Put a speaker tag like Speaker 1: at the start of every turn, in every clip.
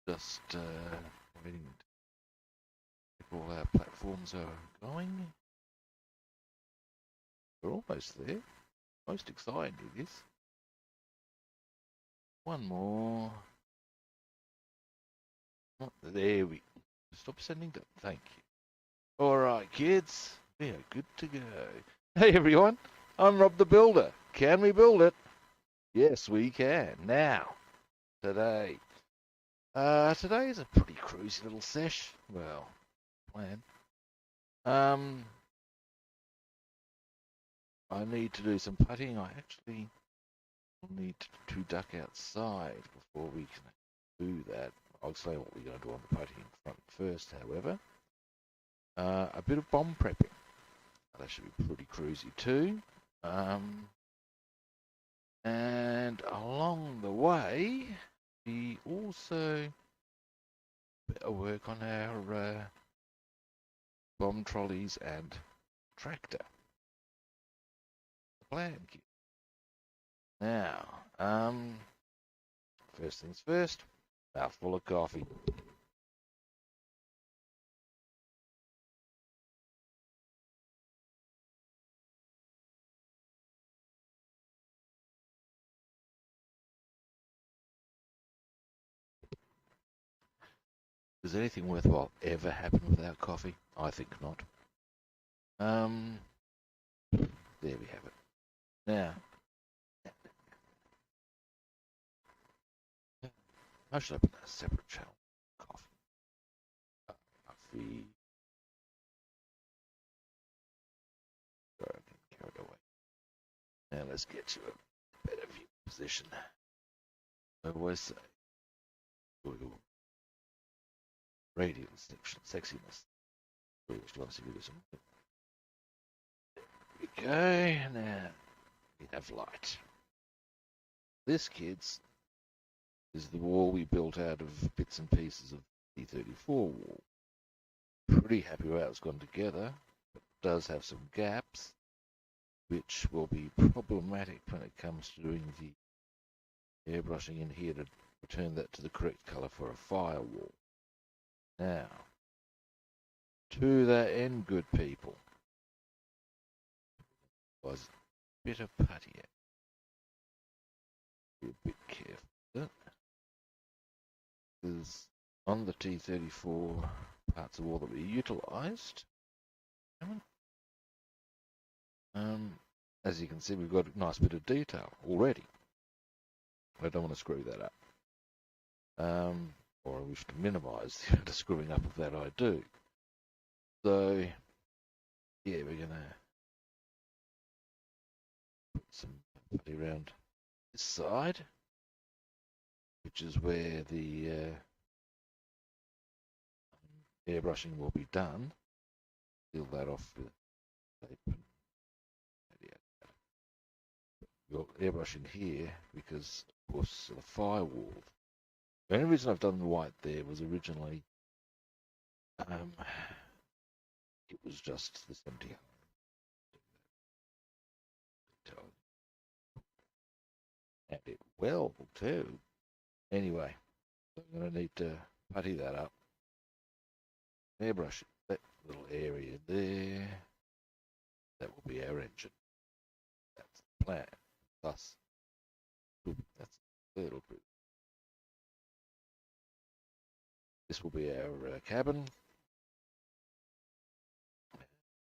Speaker 1: Just waiting if all our platforms are going. We're almost there. Most exciting it is. One more. Oh, there we go. Stop sending that. Thank you. Alright, kids. We are good to go. Hey everyone, I'm Rob the Builder. Can we build it? Yes, we can. Now, today. Today is a pretty cruisy little sesh. Well, plan. I need to do some putting. I actually need to duck outside before we can do that. I'll explain what we're going to do on the putting front first, however. A bit of bomb prepping. That should be pretty cruisy too. And along the way, we also better work on our bomb trolleys and tractor. The plan, kid. Now, first things first, mouthful of coffee. Does anything worthwhile ever happen without coffee? I think not. There we have it. Now, I should open a separate channel. Coffee. Coffee. Sorry, I'm getting carried away. Now let's get to a better view position. I always say, radial sexiness. Which do you want to see this one? Okay, now we have light. This, kids, is the wall we built out of bits and pieces of the T-34 wall. Pretty happy how it's gone together, but it does have some gaps, which will be problematic when it comes to doing the airbrushing in here to return that to the correct colour for a firewall. Now, to that end, good people, was a bit of putty. Be a bit careful with it. Because on the T-34 parts of wall that we utilised, as you can see, we've got a nice bit of detail already. I don't want to screw that up. Or I wish to minimise the amount of screwing up of that I do. So, yeah, we're going to put some putty around this side, which is where the airbrushing will be done. Seal that off with tape. You've got airbrushing here because, of course, the firewall. The only reason I've done the white there was originally it was just this empty. And it will too. Anyway, I'm going to need to putty that up. Airbrush that little area there. That will be our engine. That's the plan. Plus, that's a little bit. This will be our cabin.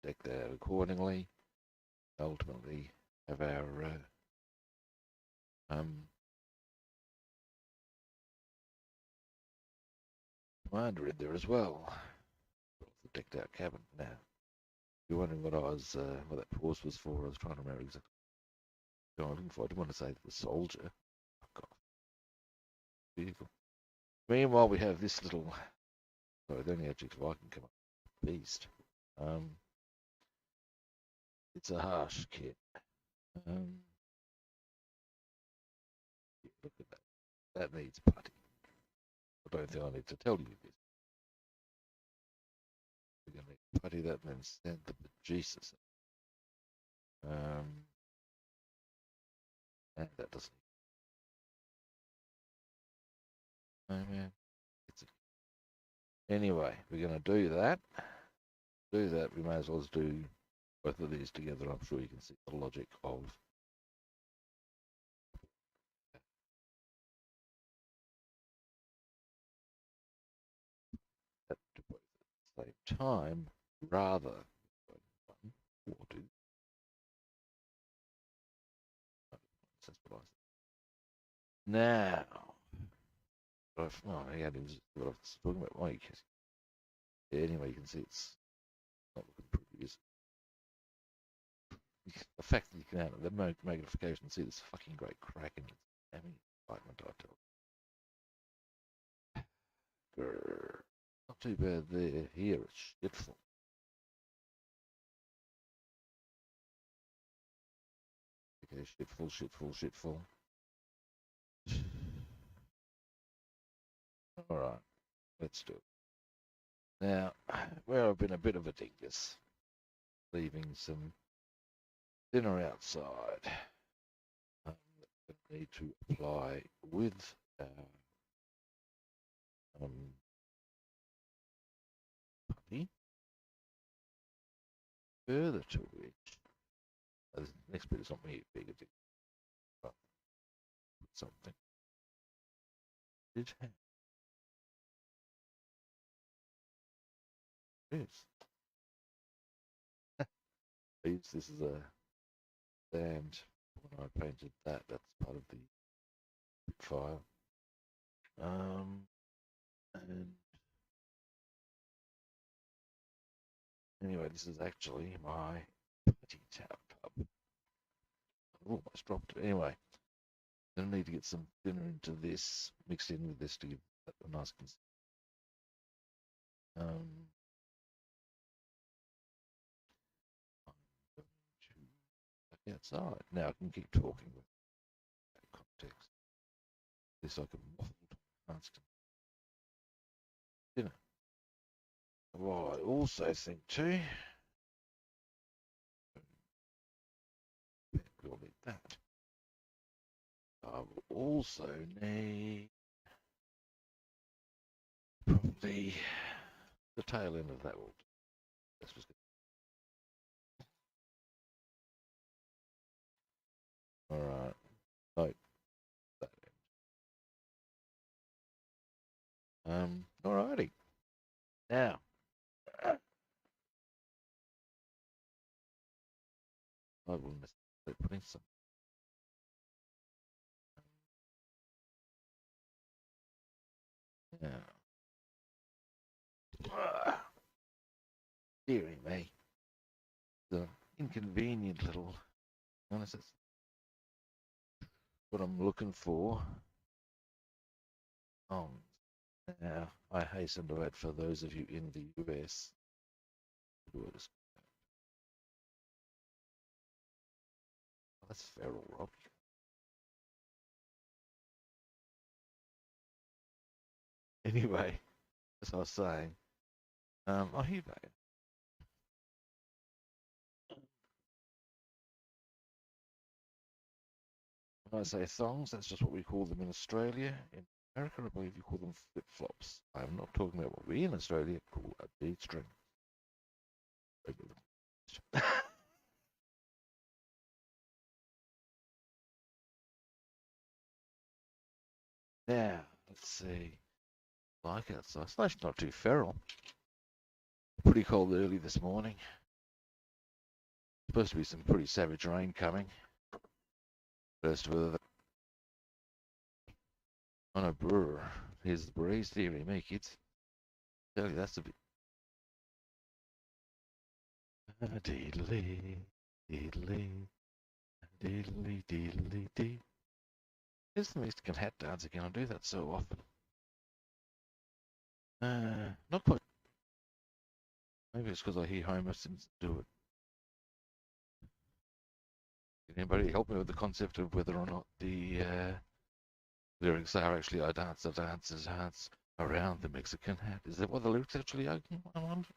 Speaker 1: Deck that out accordingly. Ultimately, have our commander in there as well. The decked out cabin. Now, if you're wondering what what that pause was for, I was trying to remember exactly what I was looking for. I didn't want to say the soldier. Oh, God. Beautiful. Meanwhile, we have this little. Sorry, the only adjective I can come up with. Beast. It's a harsh kit. Look at that. That needs putty. I don't think I need to tell you this. We're going to putty that and then send the bejesus. And that doesn't. Oh man, Anyway, we're going to do that. Do that, we may as well as do both of these together. I'm sure you can see the logic of that to both at the same time, rather than one or two. That's what I said. Now, oh, yeah, it was what I was talking about. Why? Yeah, anyway, you can see it's not looking pretty, is it? The fact that you can have the magnification and see this fucking great crack in it. I mean, excitement, I tell. Grr. Not too bad there. Here it's shitful. Okay, shitful. All right, let's do it. Now, where I've been a bit of a dingus, leaving some dinner outside. Need to apply with puppy. Further to which, the next bit is not me bigger, but something. Did have this. I used this as a stand when I painted that. That's part of the file. And anyway, this is actually my putty tap tub. I almost dropped it. Anyway, I need to get some thinner into this, mixed in with this to give that a nice consistency. I'm going to back outside. Now I can keep talking with that context. This like a muffled constant. You know. Well, I also think too, we'll need that. I will also need probably the tail end of that will do. That's what's good. Alright. No, that end. Alrighty. Now I will necessarily putting some now. Dearie me. The inconvenient little honest, that's what I'm looking for. Now I hasten to add for those of you in the US. That's feral, Rob. Anyway, as I was saying, I hear that. When I say thongs, that's just what we call them in Australia. In America, I believe you call them flip-flops. I'm not talking about what we in Australia call a bead string. Now, let's see. Like outside. It's actually not too feral. Pretty cold early this morning. Supposed to be some pretty savage rain coming. First with on a brewer. Here's the breeze theory, me kids. Tell you that's a bit. Deedly, deedly, deedly, deedly, dee. Here's the Mexican hat dance again. I do that so often. Not quite. Maybe it's because I hear Homer Simpson do it. Can anybody help me with the concept of whether or not the lyrics are actually "I dance the dancer's dance around the Mexican hat"? Is that what the lyrics actually are? I wonder.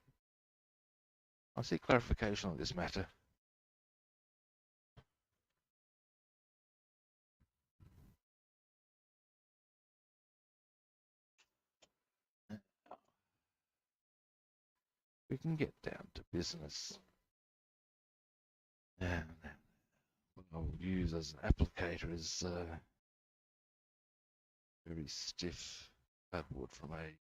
Speaker 1: I seek clarification on this matter. we can get down to business. And what I'll use as an applicator is very stiff cardboard from a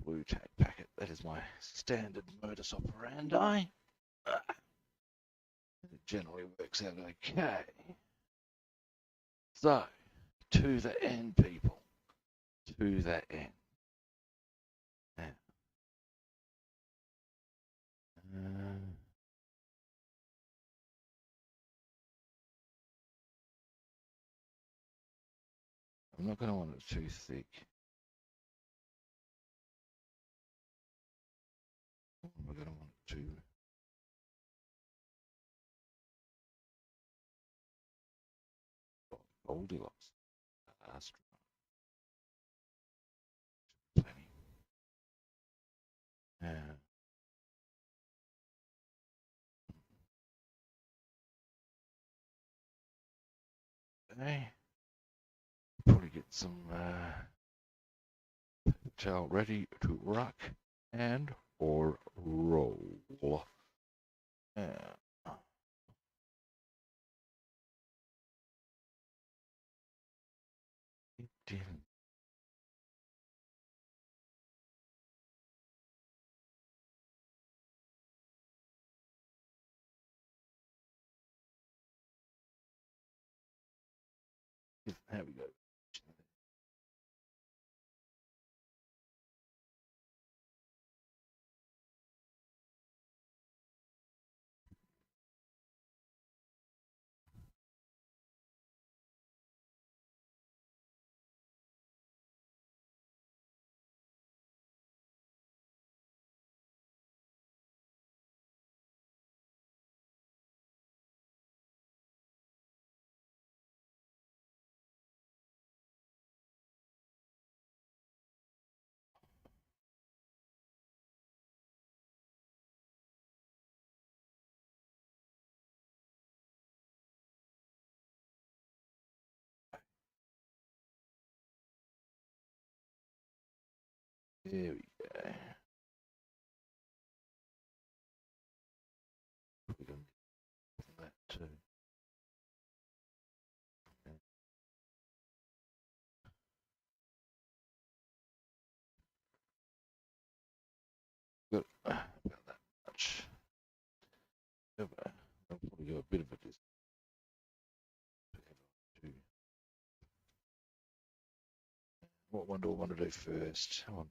Speaker 1: blue tack packet. That is my standard modus operandi. It generally works out okay. So, to the end, people. To the end. Now, I'm not going to want it too thick. I'm going to want it too Goldilocks. Plenty. Okay. Probably get some towel ready to rock and or roll. It didn't. There we go. There we go. We're going to do that too. Good. About that much. I'll probably go a bit of a distance. What one do I want to do first? I want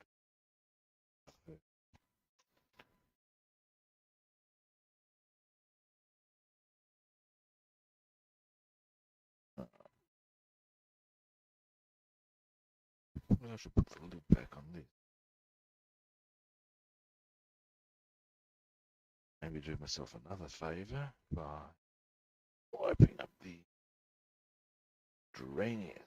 Speaker 1: I should put the lid back on this. Maybe do myself another favour by wiping up the drainage.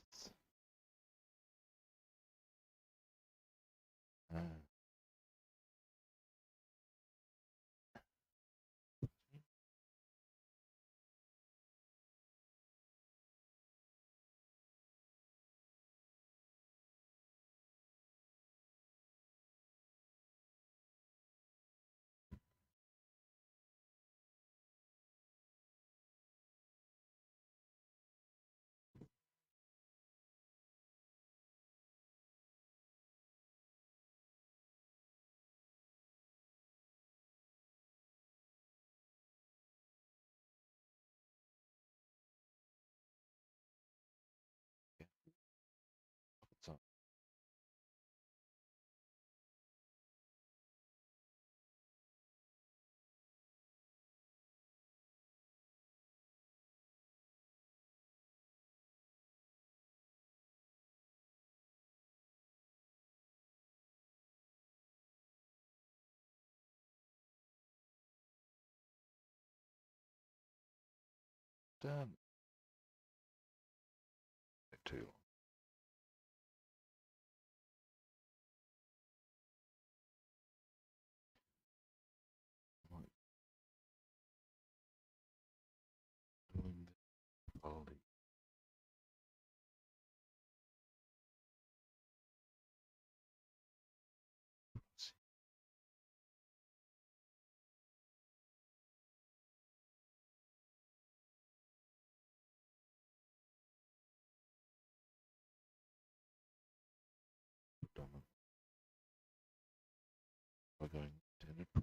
Speaker 1: So, done. Too. Doing the quality.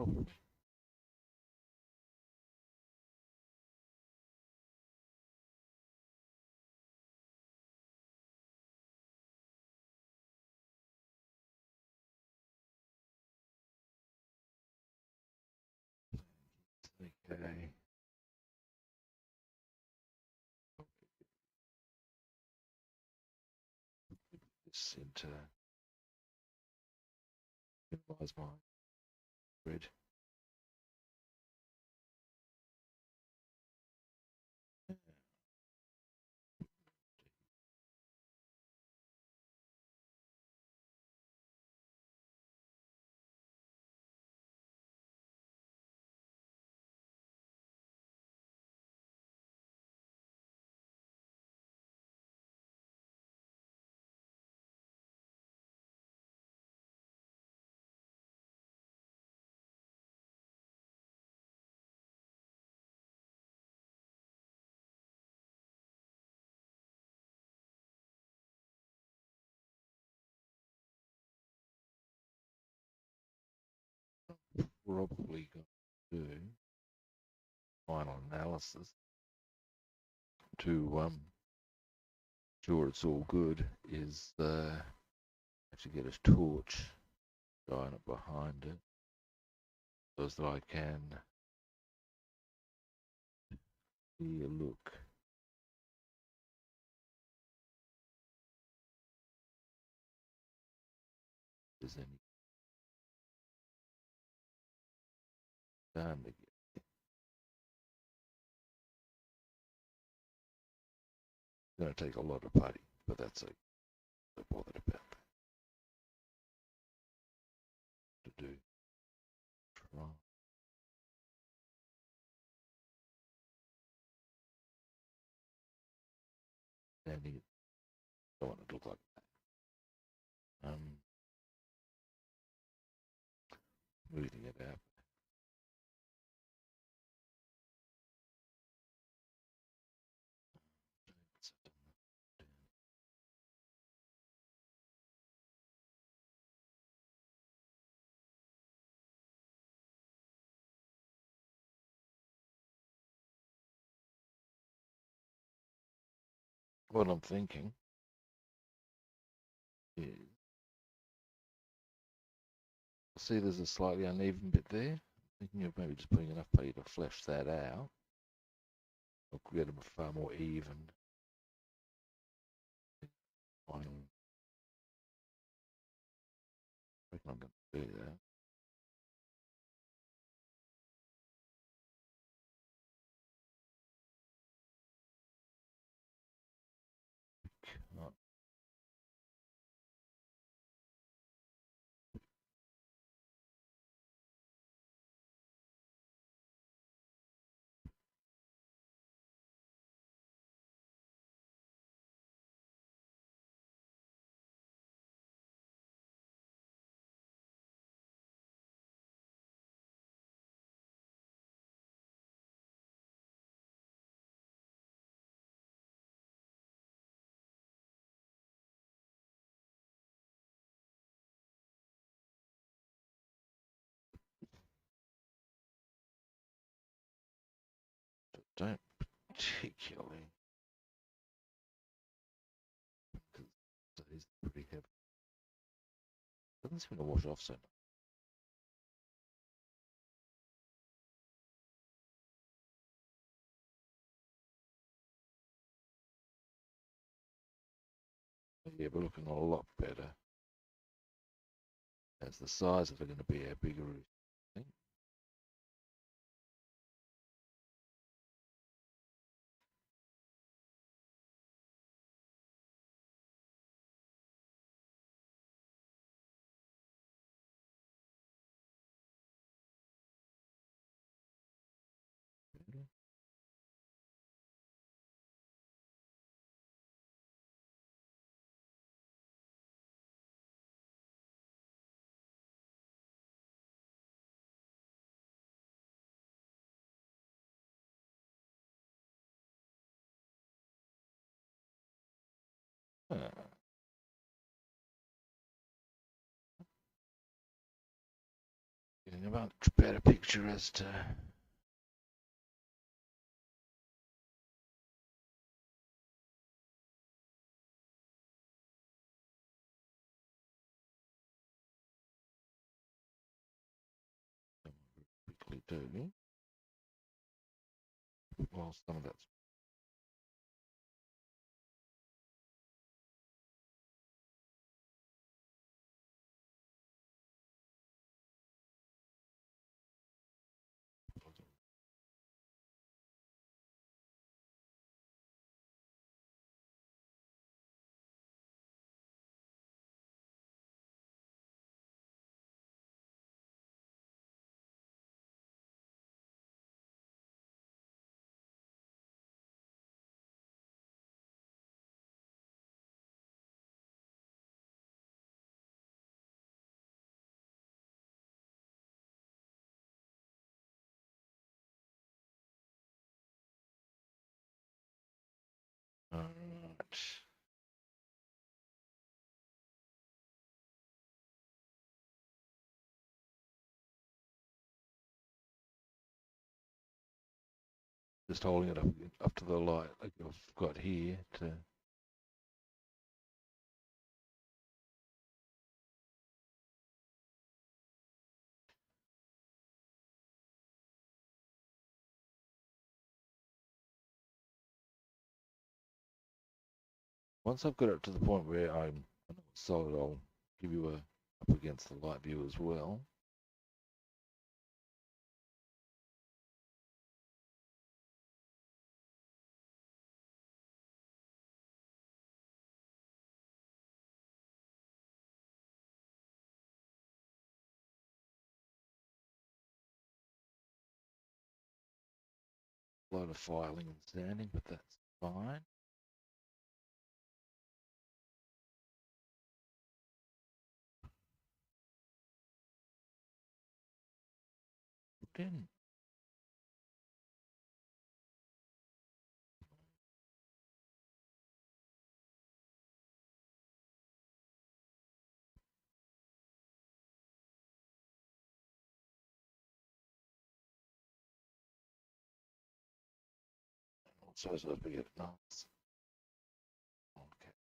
Speaker 1: Oh, okay. This into minimize my grid. Probably going to do final analysis to sure it's all good is have to get a torch, shine it behind it, so that I can see a look. If there's any time to get. It's going to take a lot of putty, but that's like not bothered about that to do. Try. And it don't want it to look like that. Moving it out. What I'm thinking is, see there's a slightly uneven bit there. I'm thinking of maybe just putting enough putty to flesh that out. I'll get them far more even. I reckon I'm going to do that. Can't. Don't particularly, because it's pretty heavy. Doesn't seem to wash off so much. Yeah, we're looking a lot better. As the size of it going to be our bigger thing. Getting much better picture as to quickly do. Well, some of that's alright. Just holding it up to the light like I've got here to once I've got it to the point where I know it's solid, I'll give you a up against the light view as well. A lot of filing and sanding, but that's fine. In. So as we get nice. Okay.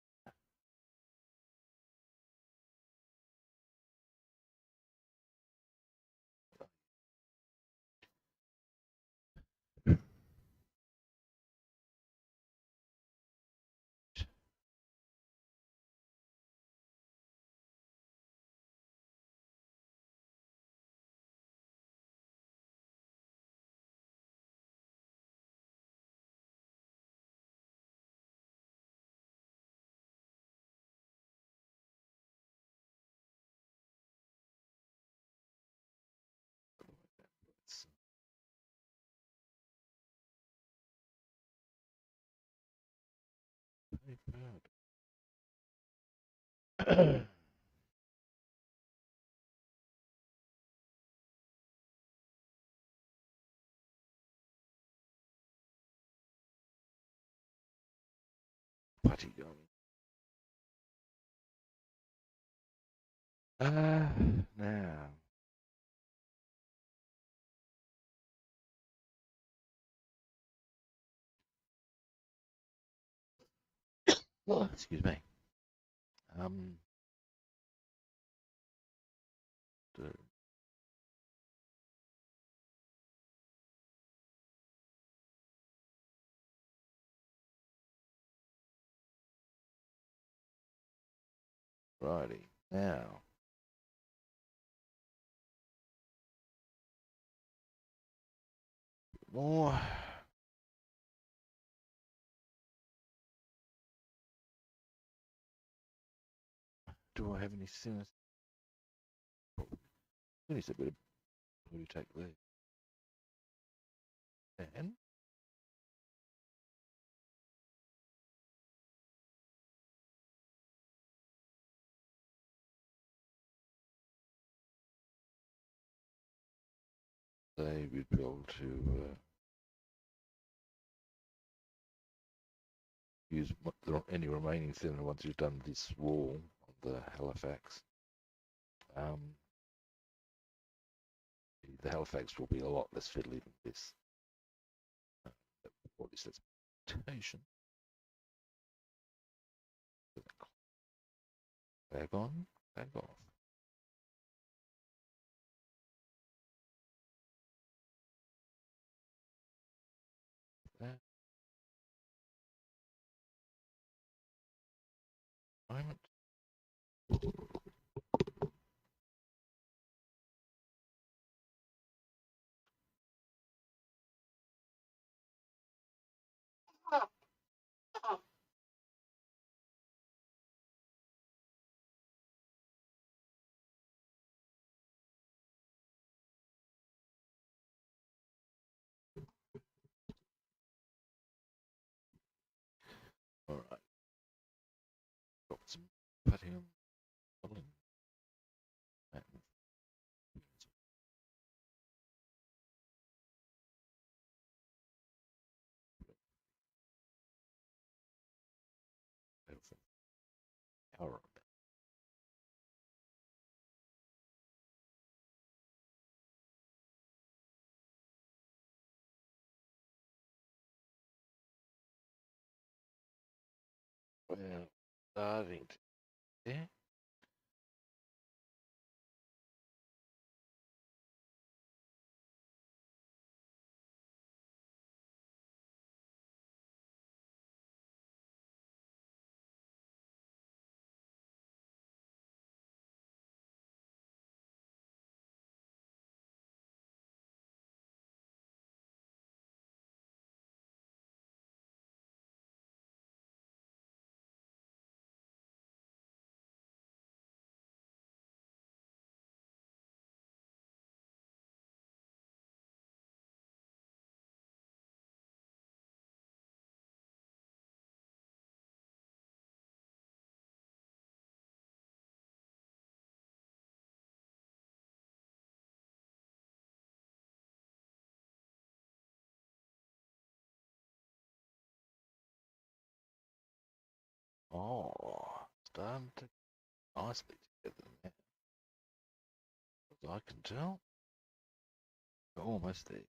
Speaker 1: Putty going. Now. Oh, excuse me. The, righty. Now. More. Do I have any sinners? Finish a bit of what do you take there? And they would be able to use any remaining thinner once you've done this wall on the Halifax. The Halifax will be a lot less fiddly than this. Or at least that's expectation. Back on, back off. That moment. All right. Got some putting modeling. Power. Well, starting to there. Oh, starting to nicely together now. As I can tell, we're almost there.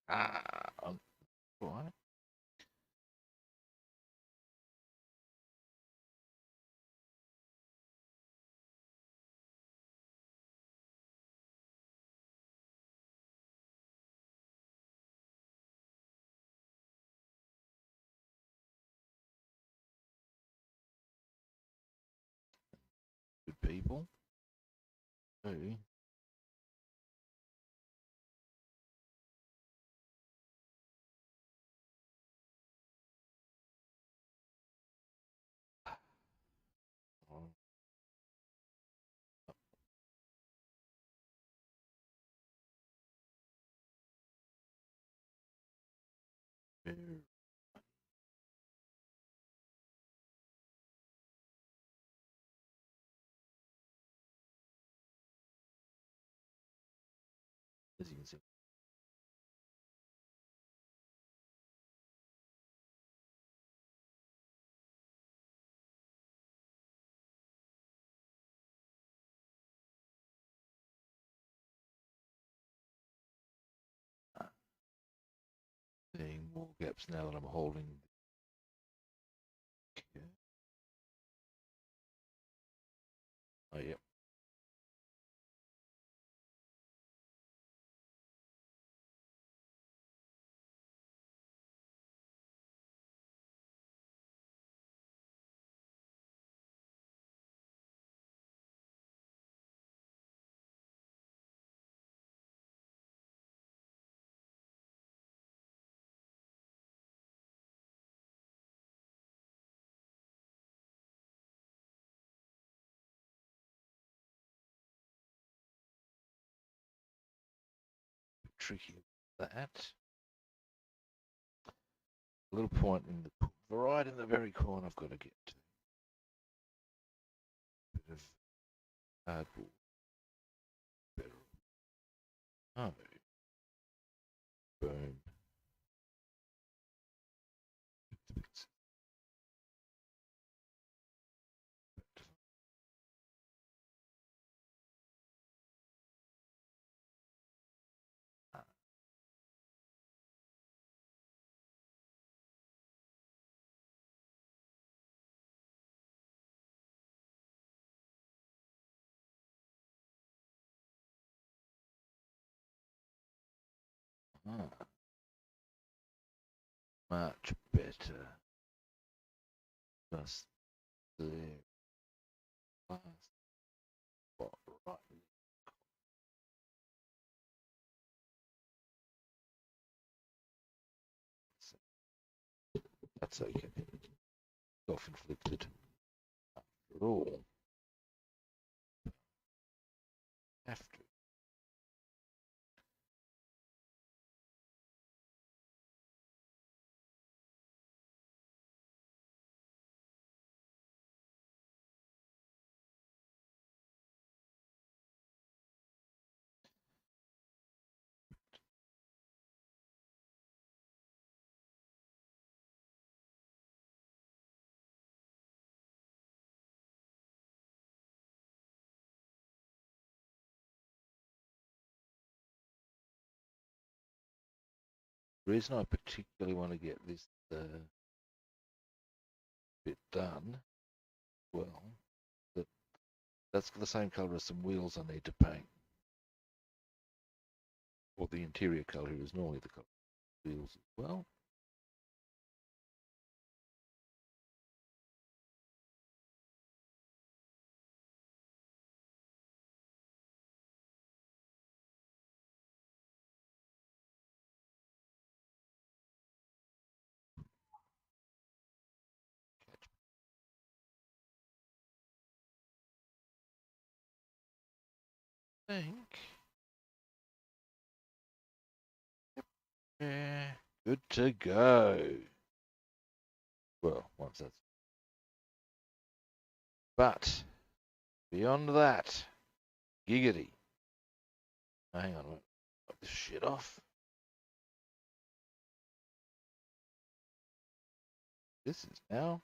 Speaker 1: I'm right. Good people. Hey. Oh, very as you can see. Seeing more gaps now that I'm holding. Okay. Oh, yep. tricky with that. A little point in the right in the very corner I've got to get to. Bit of cardboard. Better. Oh. Boom. Much better. Just there. Last spot right. That's okay. Self-inflicted. After all. Have to. The reason I particularly want to get this bit done, well, that's the same colour as some wheels I need to paint. Or the interior colour is normally the colour of wheels as well. I think. Yep. Yeah, good to go. Well, once that's. But beyond that, giggity. Oh, hang on a minute. Wipe this shit off. This is now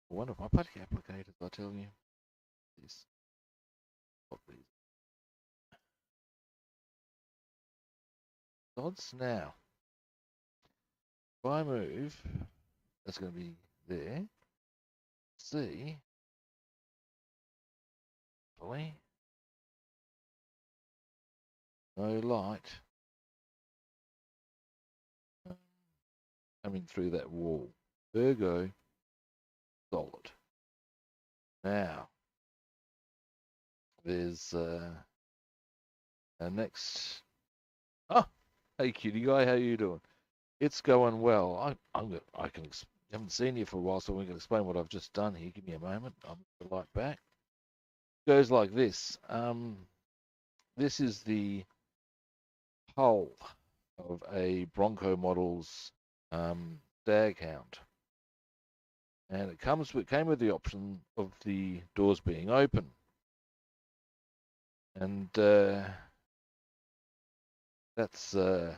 Speaker 1: one of my putty applicators, I tell you. This. Odds now. If I move, that's going to be there. C. Hopefully. No light coming through that wall. Ergo, solid. Now, there's a next. Oh, hey, cutie guy, how you doing? It's going well. I can. Haven't seen you for a while, so we can explain what I've just done here. Give me a moment. I'm going to light back. Goes like this. This is the hull of a Bronco Models staghound, and it came with the option of the doors being open, and that's a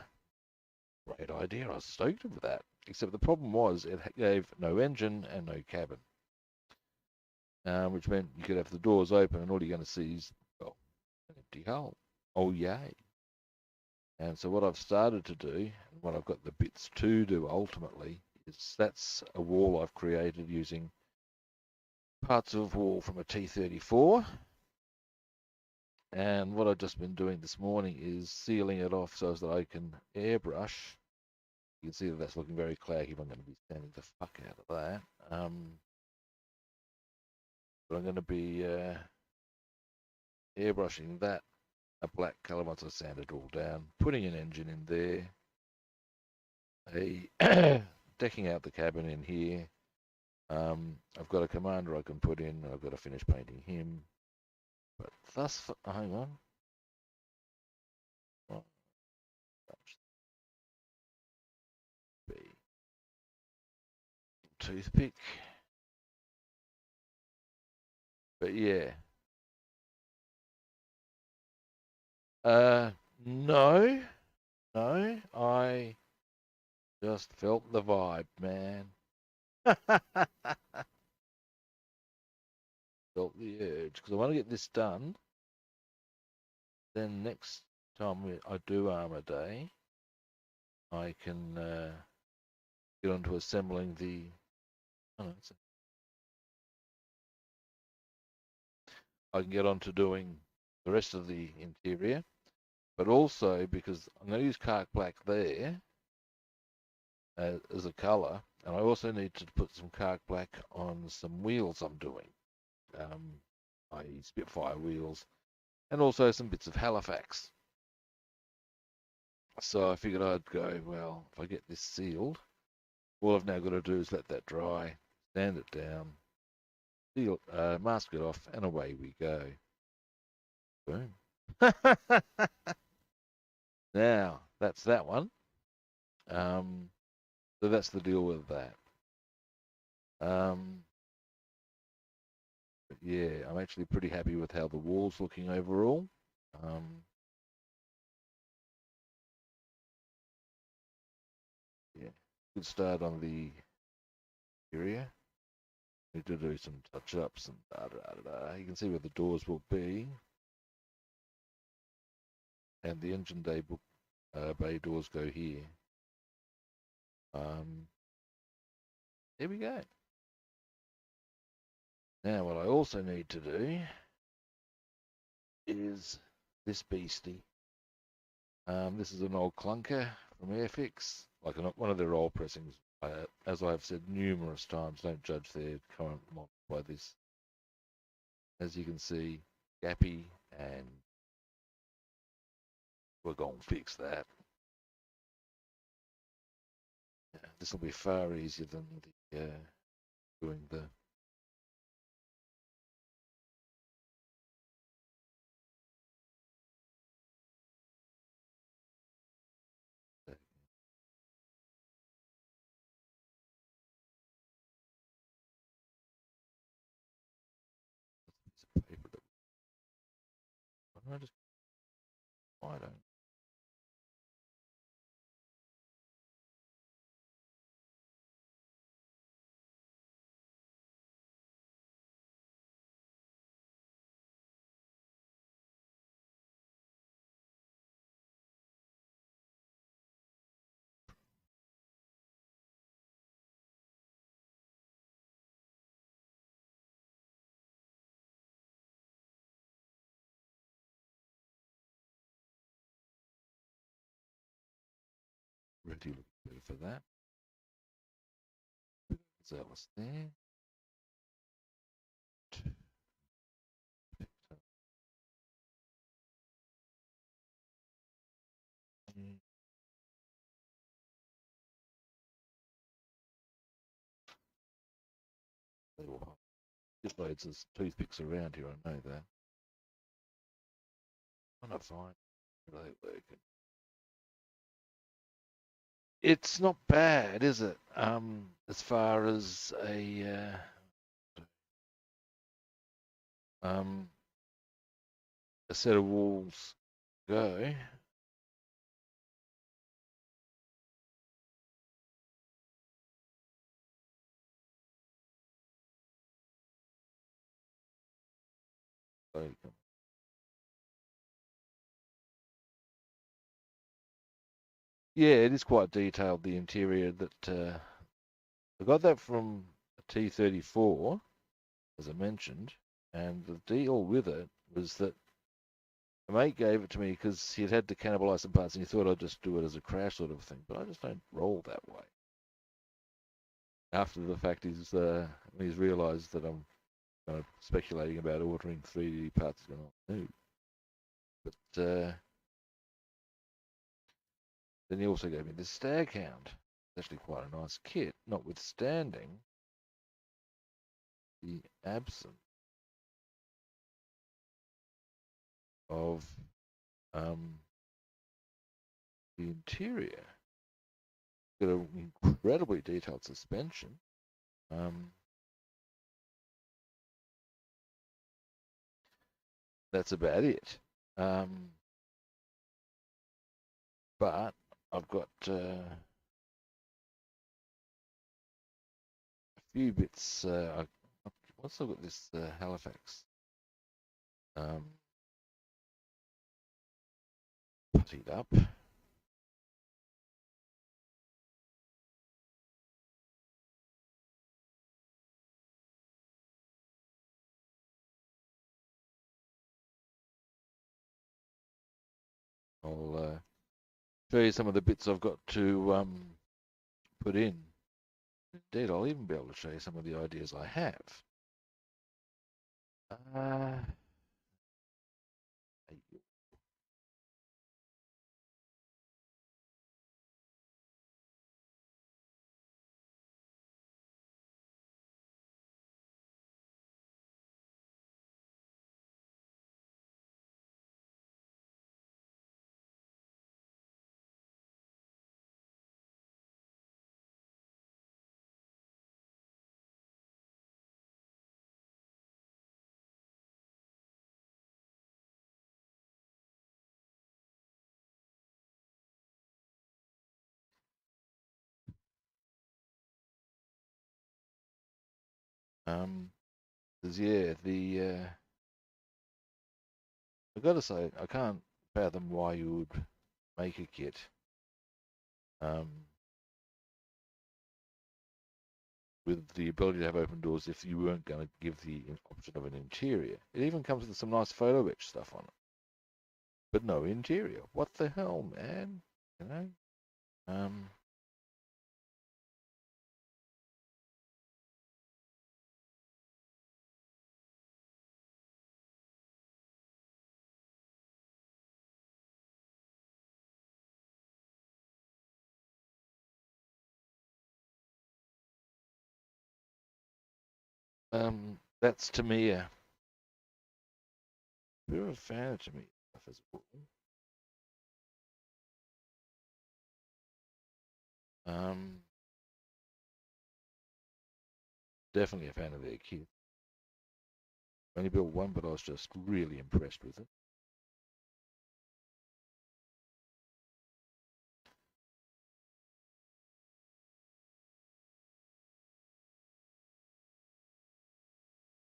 Speaker 1: great idea. I was stoked with that. Except the problem was it gave no engine and no cabin, which meant you could have the doors open and all you're going to see is, well, an empty hull. Oh, yay. And so what I've started to do, and what I've got the bits to do ultimately, is that's a wall I've created using parts of wall from a T34. And what I've just been doing this morning is sealing it off so that I can airbrush. You can see that that's looking very claggy. I'm going to be standing the fuck out of that. But I'm going to be airbrushing that a black colour once I sand it all down, putting an engine in there, decking out the cabin in here. I've got a commander I can put in. I've got to finish painting him. But hang on. B. Toothpick. But yeah. No. No. I just felt the vibe, man. Felt the urge. Because I want to get this done. Then next time I do Armour Day, I can get on to assembling the. Oh, no, I can get on to doing the rest of the interior, but also because I'm going to use Cark Black there as a colour, and I also need to put some Cark Black on some wheels I'm doing, i.e. Spitfire wheels, and also some bits of Halifax. So I figured I'd go, well, if I get this sealed, all I've now got to do is let that dry, sand it down, seal, mask it off, and away we go. Boom. Now, that's that one. So that's the deal with that. But yeah, I'm actually pretty happy with how the wall's looking overall. Yeah, good start on the area. Need to do some touch-ups and da. You can see where the doors will be. And the engine bay doors go here. There we go. Now what I also need to do is this beastie. This is an old clunker from Airfix, like one of their old pressings. As I've said numerous times, don't judge their current model by this. As you can see, gappy, and we're going to fix that. Yeah, this will be far easier than doing the. Paper that, I don't. Ready for that. So that was there. Just loads of toothpicks around here, I know that. I'm not fine. Are they working? It's not bad, is it? As far as a set of walls go. Yeah, it is quite detailed, the interior. That I got that from a T34, as I mentioned, and the deal with it was that a mate gave it to me because he had to cannibalize some parts and he thought I'd just do it as a crash sort of thing, but I just don't roll that way. After the fact, he's realised that I'm kind of speculating about ordering 3D parts going on. No. But then he also gave me this staghound. It's actually quite a nice kit, notwithstanding the absence of the interior. Got an incredibly detailed suspension. That's about it. But I've got a few bits. Once I've got this Halifax puttied up, I'll show you some of the bits I've got to put in. Indeed, I'll even be able to show you some of the ideas I have. Yeah, I've got to say, I can't fathom why you would make a kit with the ability to have open doors if you weren't going to give the option of an interior. It even comes with some nice photo etch stuff on it, but no interior. What the hell, man? You know. That's to me a bit of a fan to me as well. Definitely a fan of their kit. Only built one, but I was just really impressed with it.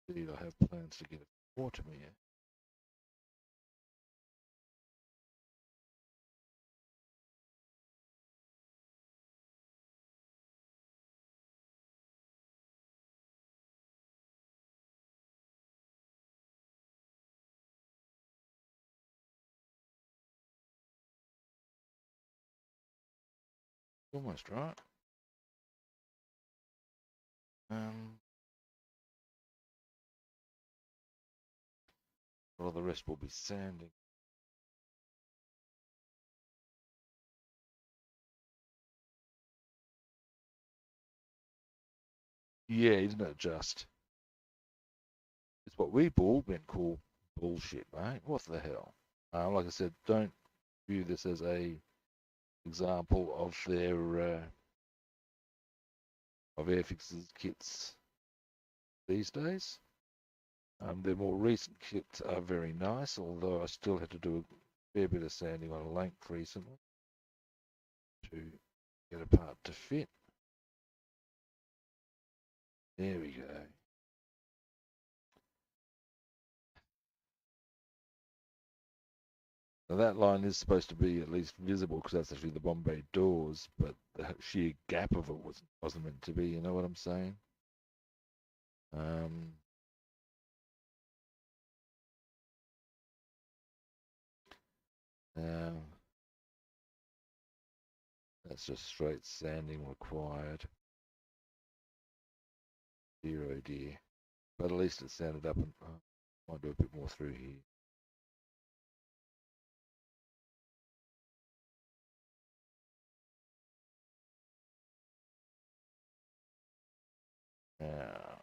Speaker 1: Indeed, I have plans to get it more to me. Almost right. Well, the rest will be sanding. Yeah, isn't it just? It's what we all been called bullshit, mate. What the hell? Like I said, don't view this as a example of their of Airfix's kits these days. Their more recent kits are very nice, although I still had to do a fair bit of sanding on a length recently to get a part to fit. There we go. Now that line is supposed to be at least visible because that's actually the Bombay doors, but the sheer gap of it wasn't meant to be. You know what I'm saying? Um, now that's just straight sanding required. Dear oh dear. But at least it's sanded up, and might do a bit more through here. Now,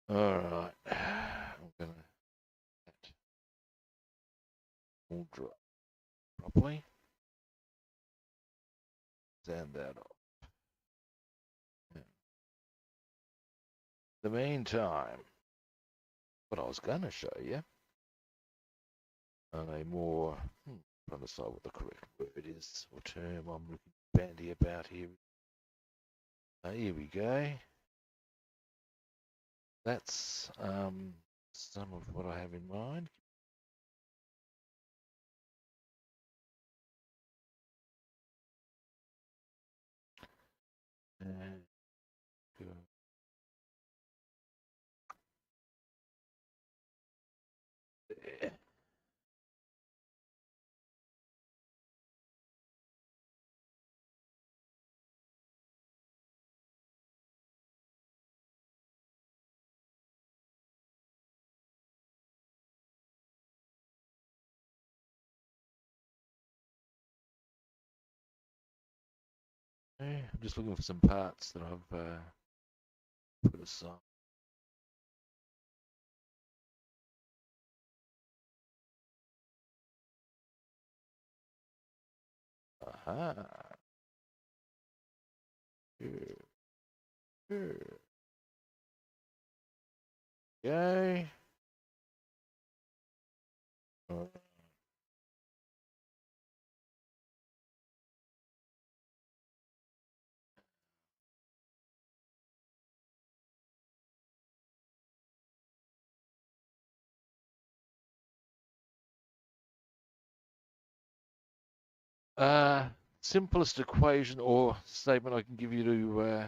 Speaker 1: Alright. I'm gonna let all dry properly. Sand that off. In the meantime, what I was gonna show you on a more trying to decide what the correct word is or term I'm looking bandy about here. Here we go. That's some of what I have in mind. And go there. I'm just looking for some parts that I've put aside. Aha. Here. Here. Okay. Simplest equation or statement I can give you to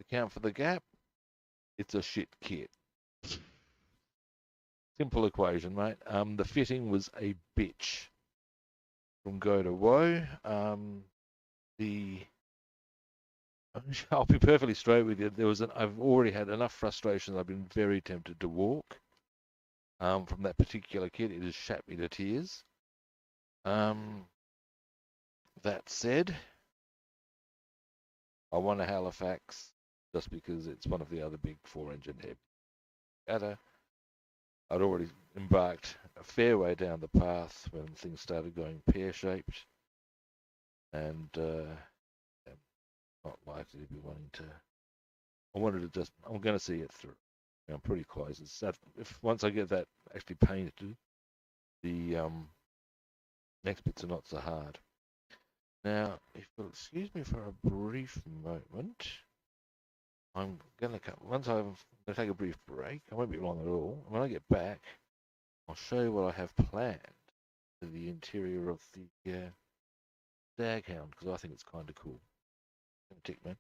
Speaker 1: account for the gap. It's a shit kit. Simple equation, mate. The fitting was a bitch from go to woe. The I'll be perfectly straight with you. I've already had enough frustration. I've been very tempted to walk. From that particular kit, it has shat me to tears. That said, I want a Halifax just because it's one of the other big four-engine heavy. I'd already embarked a fair way down the path when things started going pear-shaped, and I'm not likely to be wanting to. I wanted to just. I'm going to see it through. I'm pretty close. If once I get that actually painted, the next bits are not so hard. Now, if you'll excuse me for a brief moment, I'm gonna once I'm gonna take a brief break. I won't be long at all. When I get back, I'll show you what I have planned for the interior of the staghound because I think it's kind of cool. Tick, man.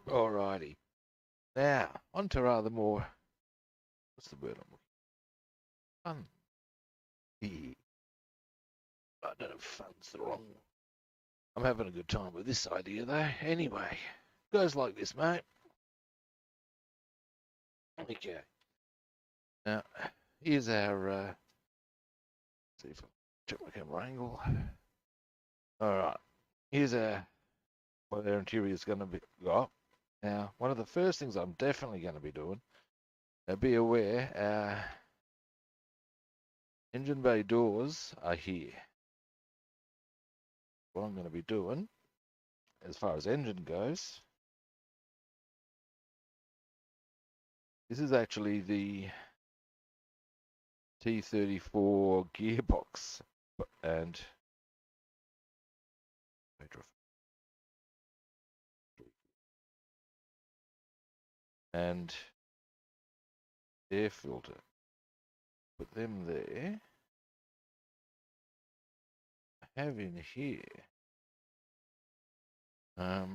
Speaker 1: Alrighty. Now, on to rather more, what's the word I'm looking for? Fun. Yeah. I don't know if fun's the wrong. I'm having a good time with this idea though. Anyway, goes like this, mate. Okay. Now, here's our, see if I check my camera angle. Alright. Here's what our interior is going to be. Oh, now, one of the first things I'm definitely going to be doing, now be aware, our engine bay doors are here. What I'm going to be doing, as far as engine goes, this is actually the T34 gearbox, and air filter. Put them there. I have in here a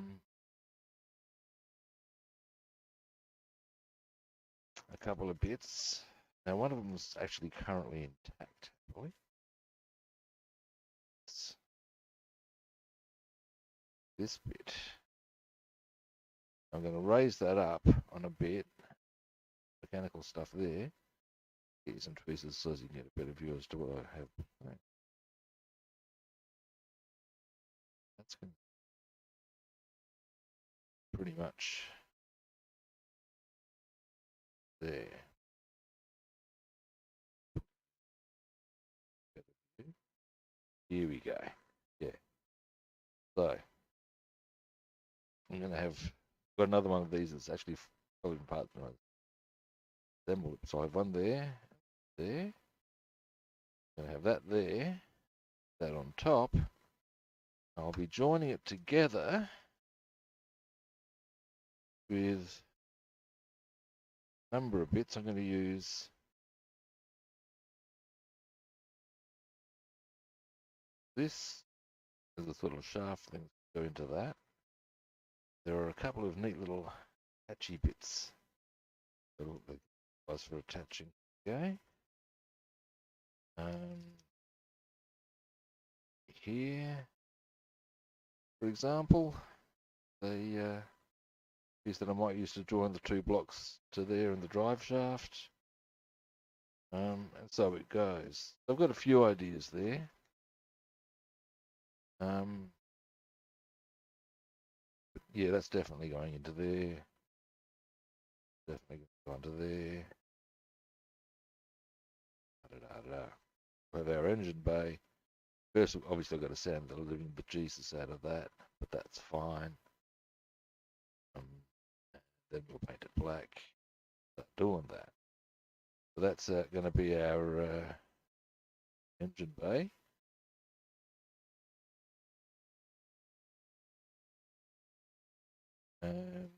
Speaker 1: couple of bits. Now one of them is actually currently intact, probably. This bit. I'm going to raise that up on a bit. Mechanical stuff there. Get some tweezers so you can get a better view as to what I have. That's going to pretty much there. Here we go. Yeah. So I'm going to have got another one of these that's actually falling apart. So I have one there. Going to have that there. That on top. I'll be joining it together with a number of bits. I'm going to use this as a sort of shaft thing to go into that. There are a couple of neat little hatchy bits that was for attaching. Okay. Here, for example, the piece that I might use to join the two blocks to there in the drive shaft. And so it goes. I've got a few ideas there. Yeah, that's definitely going into there. Definitely going to there. With our engine bay. First, obviously, I've got to sand the living bejesus out of that, but that's fine. Then we'll paint it black. Start doing that. So that's going to be our engine bay. And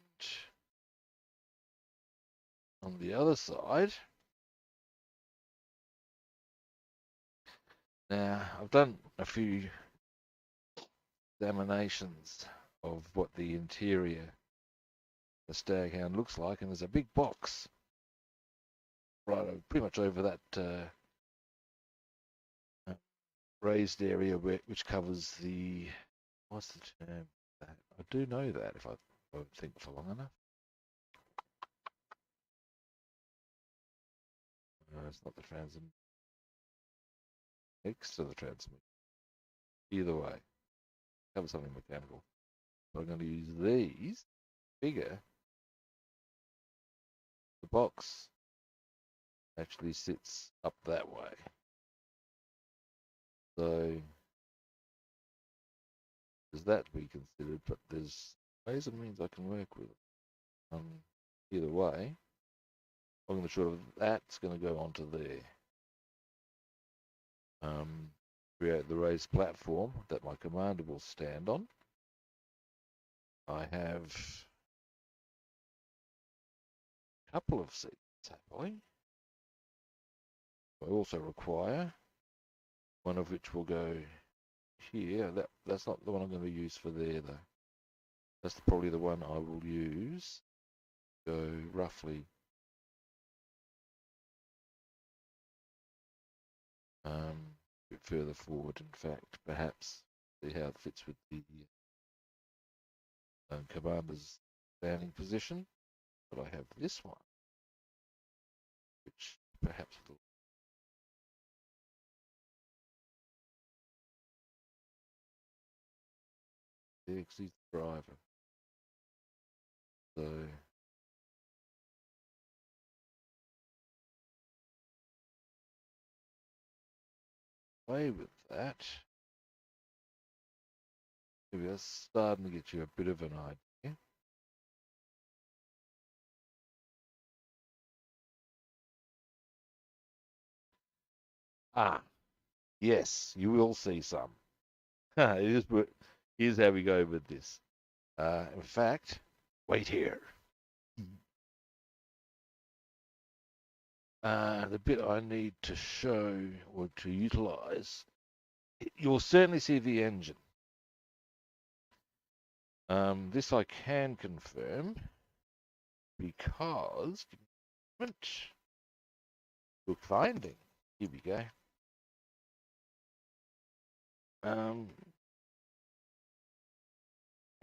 Speaker 1: on the other side, now I've done a few examinations of what the interior, the staghound looks like, and there's a big box right pretty much over that raised area which covers the, what's the term? I do know that if I think for long enough. No, it's not the transmission. Next to the transmission. Either way, cover something mechanical. So I'm going to use these bigger. The box actually sits up that way. So there's that to be considered, but there's ways and means I can work with it. Either way, I'm going to show that's going to go onto there. Create the raised platform that my commander will stand on. I have a couple of seats, happily. I also require one of which will go here. That's not the one I'm going to use for there, though. That's probably the one I will use. Go roughly a bit further forward, in fact, perhaps see how it fits with the commander's standing position. But I have this one, which perhaps will he's the driver. So away with that. Maybe that's starting to get you a bit of an idea. Ah, yes, you will see some. Here's how we go with this. In fact, wait here. The bit I need to show or to utilize, you'll certainly see the engine. This I can confirm because book finding. Here we go.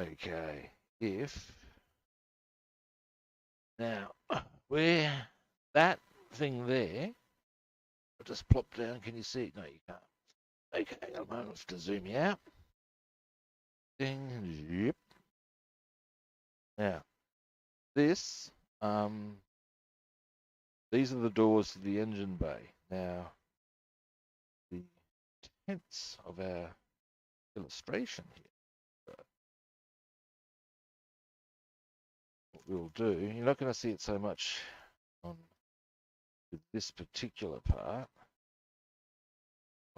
Speaker 1: Okay, if now where that thing there, I'll just plop down. Can you see it? No, you can't. Okay, I'm going to have to zoom you out. Ding, yep. Now, this, these are the doors to the engine bay. Now, the intents of our illustration here, what we'll do, you're not going to see it so much on this particular part.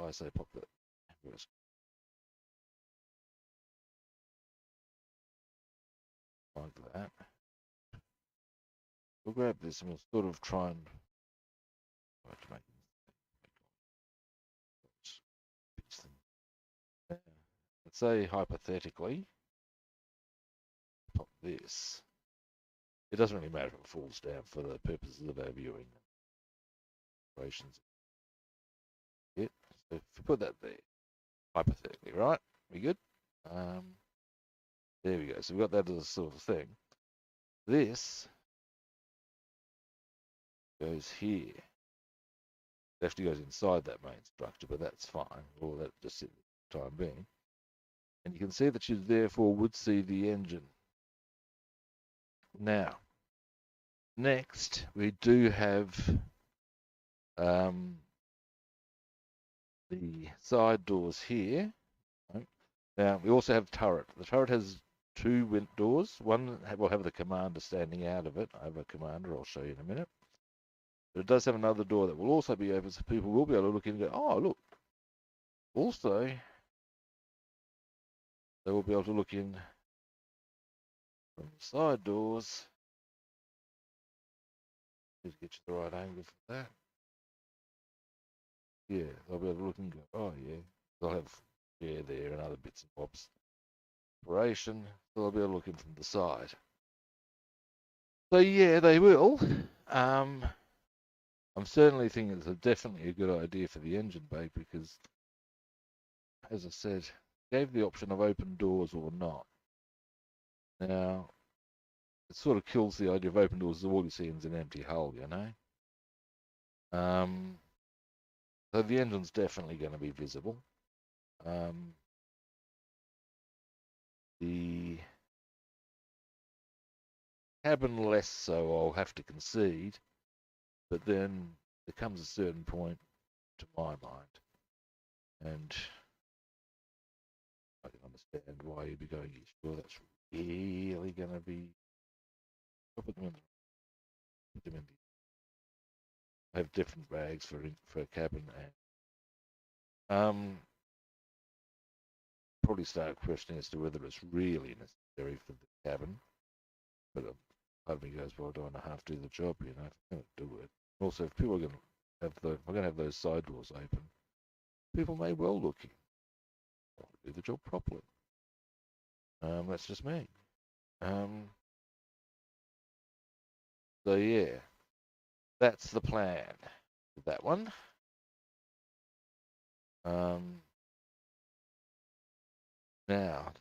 Speaker 1: I say pop that. Like that. We'll grab this and we'll sort of try and make let's say hypothetically pop this. It doesn't really matter if it falls down for the purposes of our viewing operations. Yeah, so if you put that there, hypothetically, right? We good? There we go. So we've got that as a sort of thing. This goes here. It actually goes inside that main structure, but that's fine. Or that just at the time being. And you can see that you therefore would see the engine. Now, next we do have the side doors here. Now we also have turret. The turret has two wind doors. One will have the commander standing out of it. I have a commander. I'll show you in a minute. But it does have another door that will also be open, so people will be able to look in and go, oh, look. Also, they will be able to look in from the side doors. Just get you the right angle for that. Yeah, they'll be able to look and go, oh, yeah. They'll have air there and other bits and bobs. Operation, so they'll be able to look in from the side. So, yeah, they will. I'm certainly thinking it's definitely a good idea for the engine bay because, as I said, gave the option of open doors or not. Now, it sort of kills the idea of open doors. All you see is an empty hull, you know. So the engine's definitely going to be visible. The cabin less so, I'll have to concede. But then there comes a certain point, to my mind, and I can understand why you'd be going, sure, that's really going to be. I'll put them in. I have different bags for a cabin and probably start questioning as to whether it's really necessary for the cabin. But part of me goes, well, I don't want to half do the job, you know, if I'm going to do it. Also, if people are going to have I'm going to have those side doors open, people may well look in. I want to do the job properly. That's just me. So yeah, that's the plan with that one. Now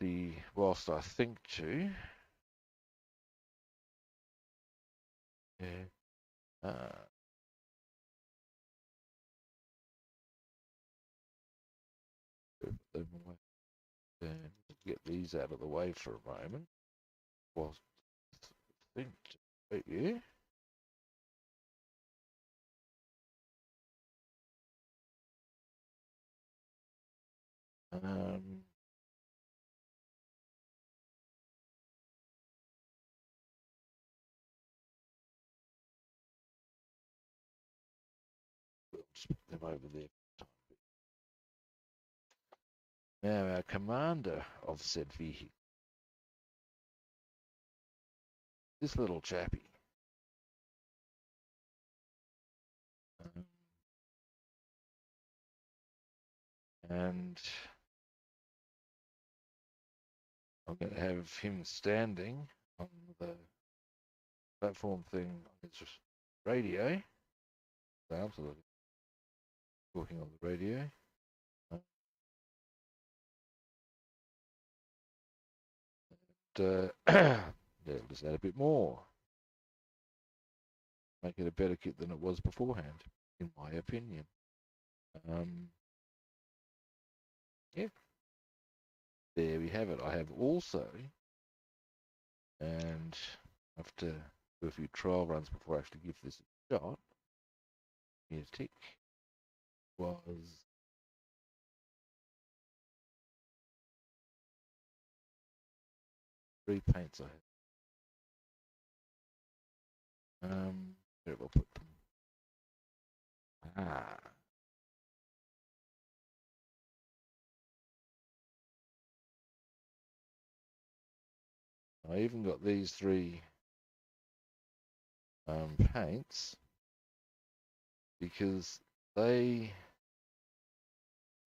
Speaker 1: whilst I think to, yeah, get these out of the way for a moment. Whilst I think to, yeah. Um, we'll just put them over there. Now our commander of said vehicle, this little chappie. And I'm going to have him standing on the platform thing on his radio. So absolutely talking on the radio. And yeah, just add a bit more. Make it a better kit than it was beforehand, in my opinion. Yeah, there we have it. I have also, and I have to do a few trial runs before I actually give this a shot. Here's tick. Was 3 paints I have. Where have I put them? I even got these 3 paints because the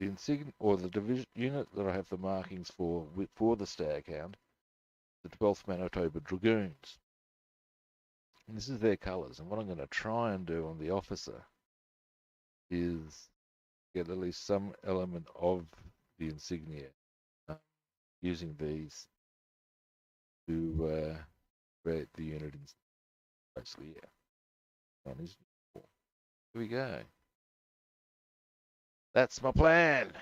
Speaker 1: insignia or the division unit that I have the markings for the staghound, the 12th Manitoba Dragoons. And this is their colours, and what I'm going to try and do on the officer is get at least some element of the insignia using these to create the unit. Basically, yeah. Here we go. That's my plan.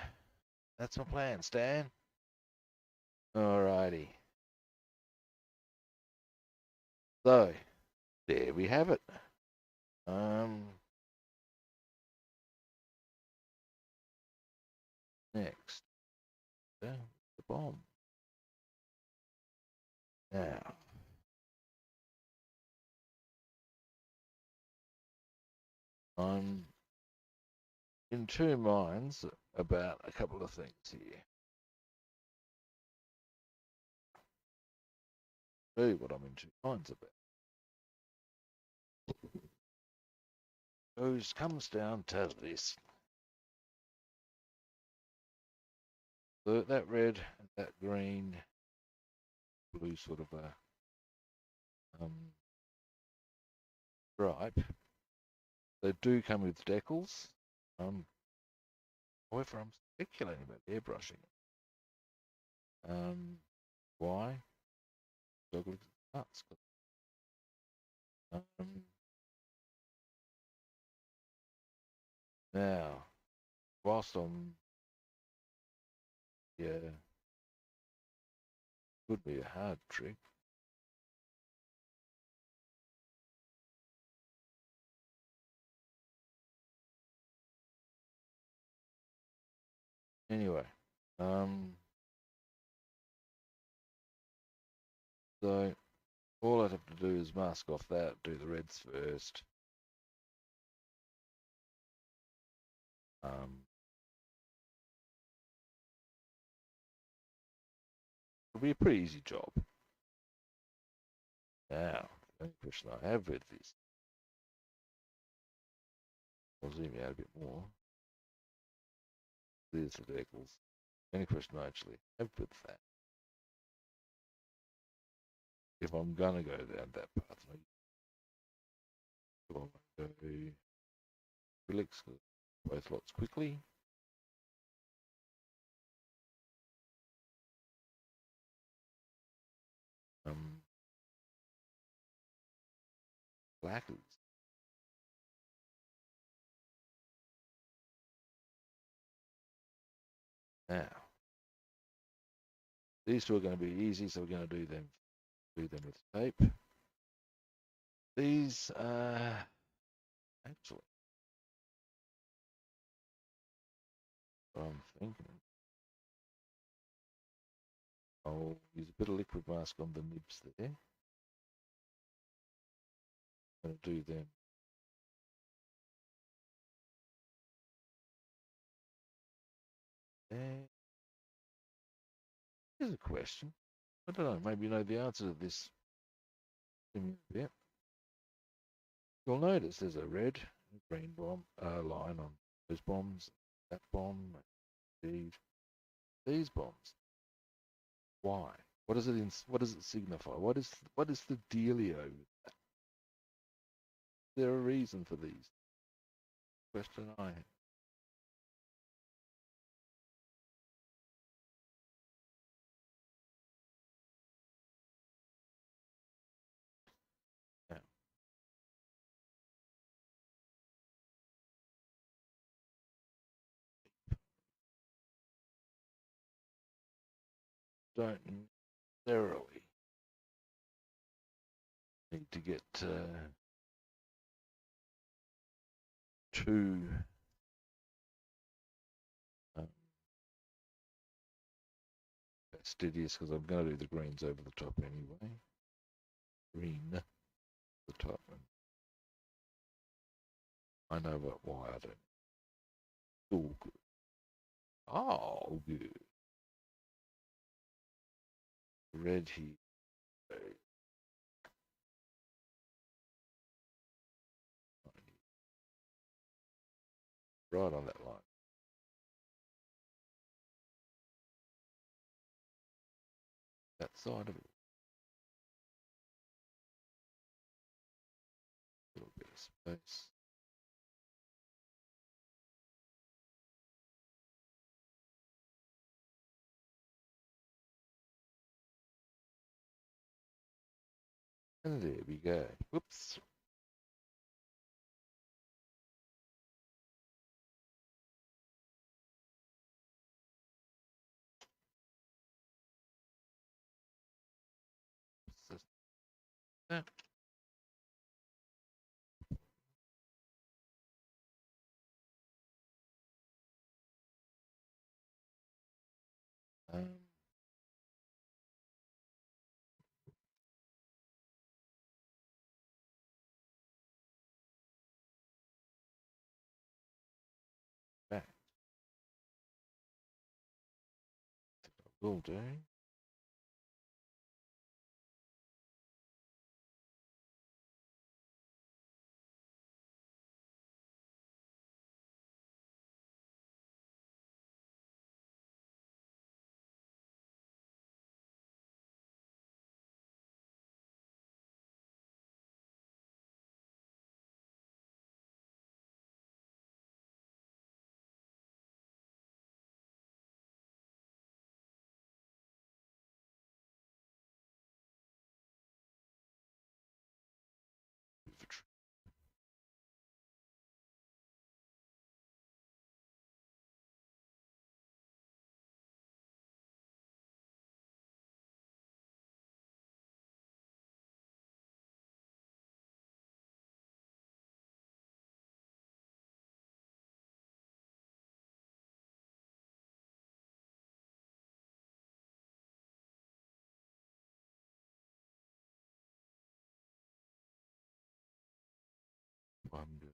Speaker 1: That's my plan, Stan. Alrighty. So, there we have it. Next, the bomb. Now, I'm in 2 minds about a couple of things here. Tell you what I'm in 2 minds about. So it comes down to this. So that red and that green, blue sort of a stripe. They do come with decals. However, I'm speculating about airbrushing. Why? Nuts. Now, whilst I'm, yeah, could be a hard trick. Anyway, so all I'd have to do is mask off that, do the reds first. It'll be a pretty easy job. Now, the only question I have with this, I'll zoom out a bit more. There's the vehicles. The only question I actually have with that if I'm gonna go down that path. I want to go Felix, both lots quickly. Blackers. Now, these two are going to be easy, so we're going to do them with tape. These actually, I'm thinking I'll use a bit of liquid mask on the nibs there. I'm going to do them. And here's a question. I don't know, maybe you know the answer to this in a bit. You'll notice there's a red and green bomb line on those bombs, that bomb, these bombs. Why? What does it signify? What is the dealio with that? Is there a reason for these? Question I have. Now, don't necessarily need to get too um, fastidious because I'm going to do the greens over the top anyway. Green, the top. I know about why I don't. Oh, good. Oh, good. Red here. Right on that line. That side of it. A little bit of space. And there we go. Whoops. That. Um, back. Will do. I'm good.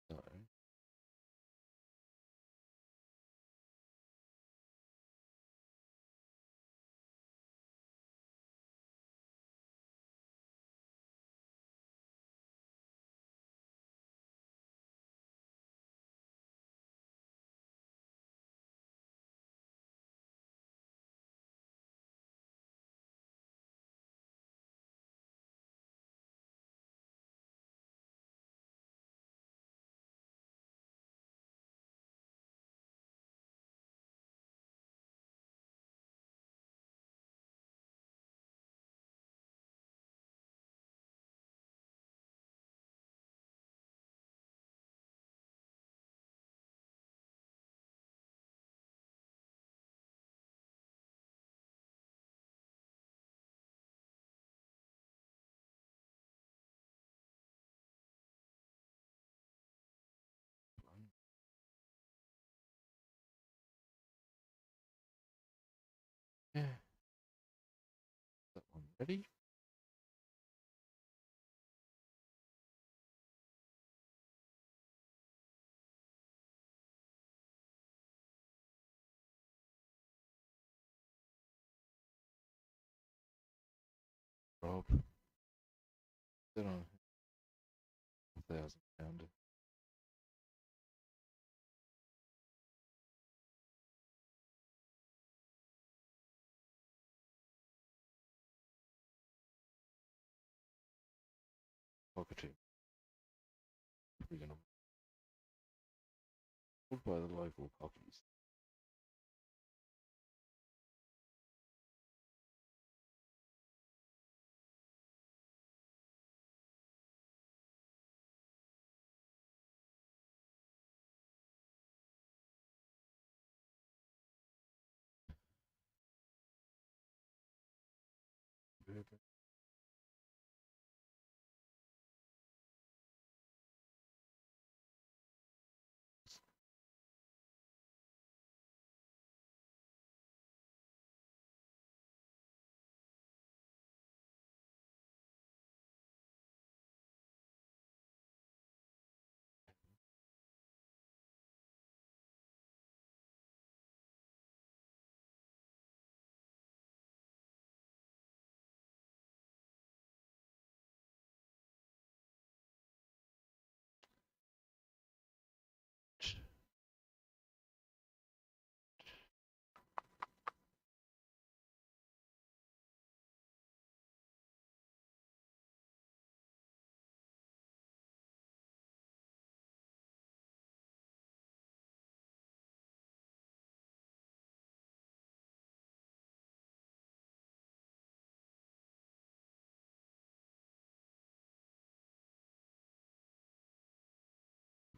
Speaker 1: So, Ready? Rob. Sit on 1,000 pounder. Cockatoo. We're gonna pulled by the local cockies.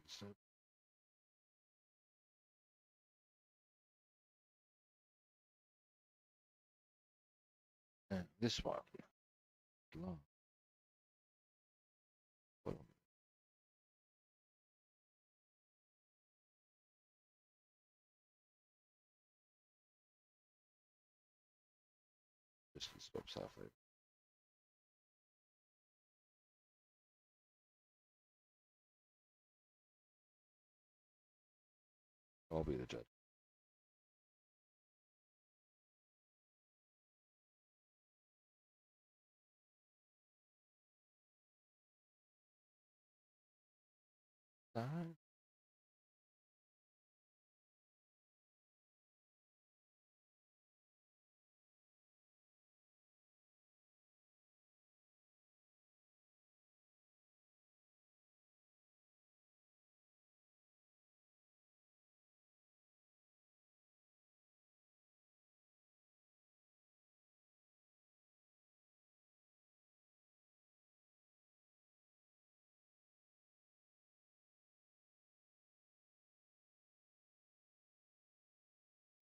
Speaker 1: So, and this one. Long. Well, just stops halfway. I'll be the judge. No.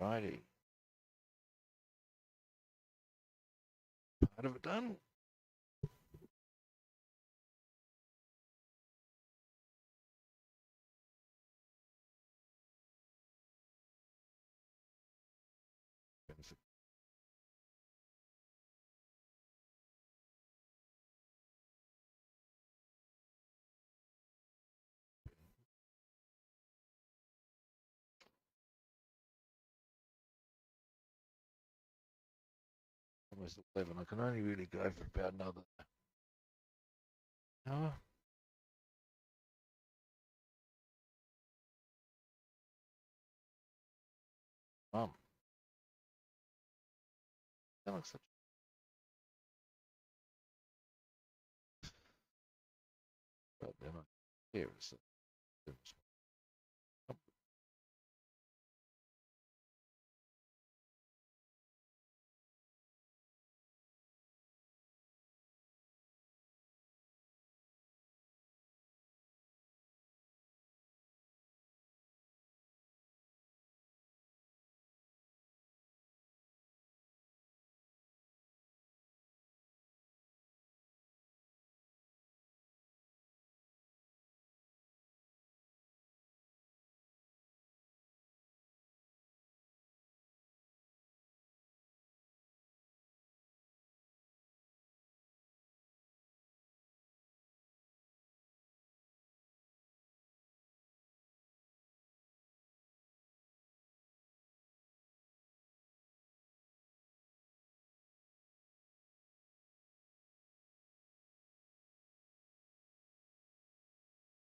Speaker 1: Righty. Part of it done. Benefit. Almost 11. I can only really go for about another hour. Mum. That looks such. But then I here is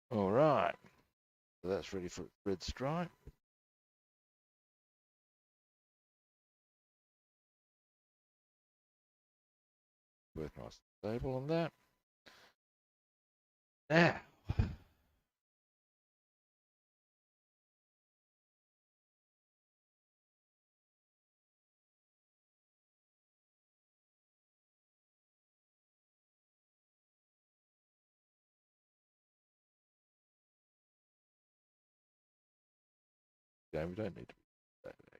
Speaker 1: All right, so that's ready for red stripe. Both nice and stable on that. Now, we don't need to be that big.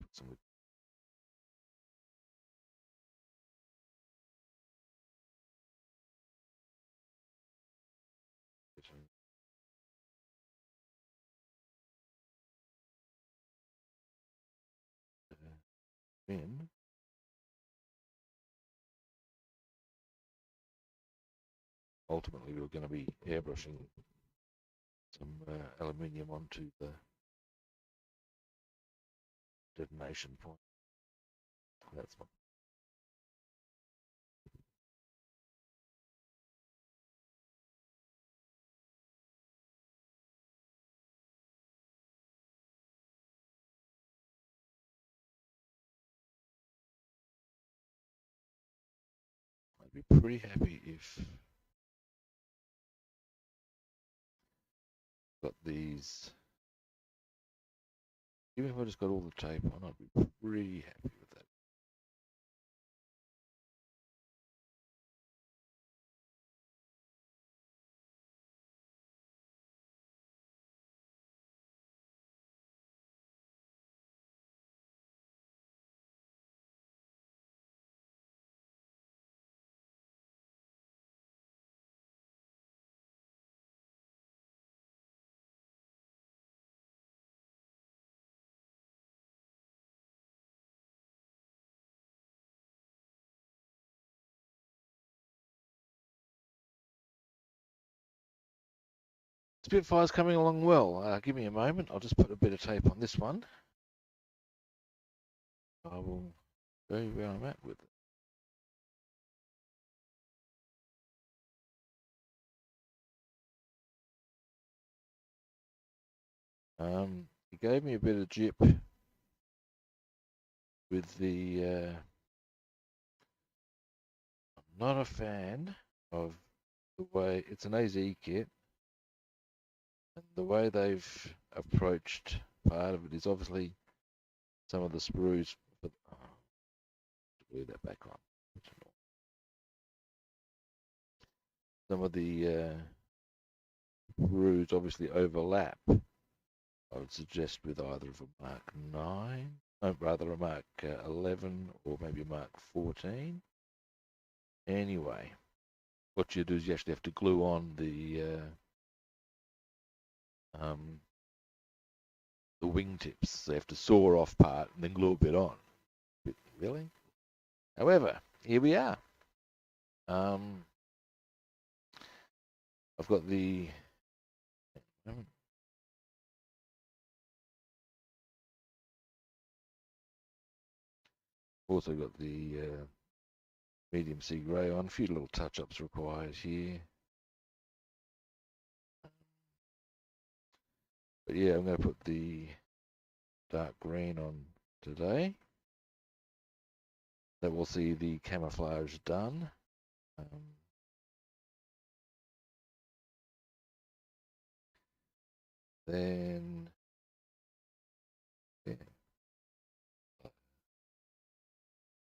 Speaker 1: Put some in. Ultimately, we're going to be airbrushing some aluminium onto the detonation point. That's what. I'd be pretty happy if got these. Even if I just got all the tape on, I'd be pretty happy with that. Spitfire's coming along well. Give me a moment. I'll just put a bit of tape on this one. I will show you where I'm at with it. He gave me a bit of jip with the. I'm not a fan of the way it's an AZ kit, and the way they've approached part of it is obviously some of the sprues. But glue that back on. Some of the sprues obviously overlap. I would suggest with either of a Mark 9, rather a Mark 11 or maybe a Mark 14. Anyway, what you do is you actually have to glue on the wingtips. So you have to saw off part and then glue a bit on. Really? However, here we are. I've got the also got the medium sea grey on. A few little touch-ups required here. But yeah, I'm going to put the dark green on today. That will see the camouflage done. Then yeah,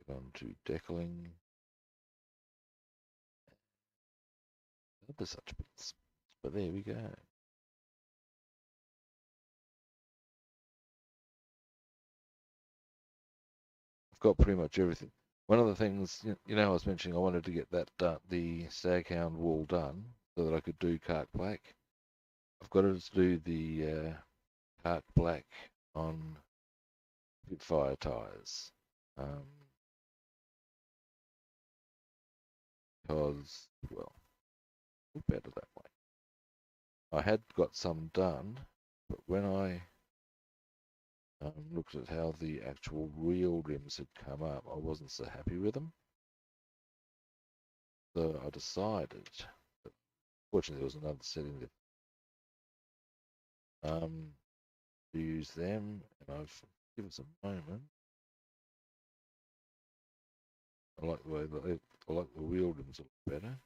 Speaker 1: get on to decaling. Other such bits. But there we go. I've got pretty much everything. One of the things, you know, I was mentioning I wanted to get that the staghound wall done so that I could do cart black. I've got to do the cart black on Spitfire tyres. Because, well, look better that way. I had got some done, but when I looked at how the actual real rims had come up, I wasn't so happy with them. So I decided, that, fortunately there was another setting that to use them, and I've give us a moment. I like the way that I like the wheel rims a lot better.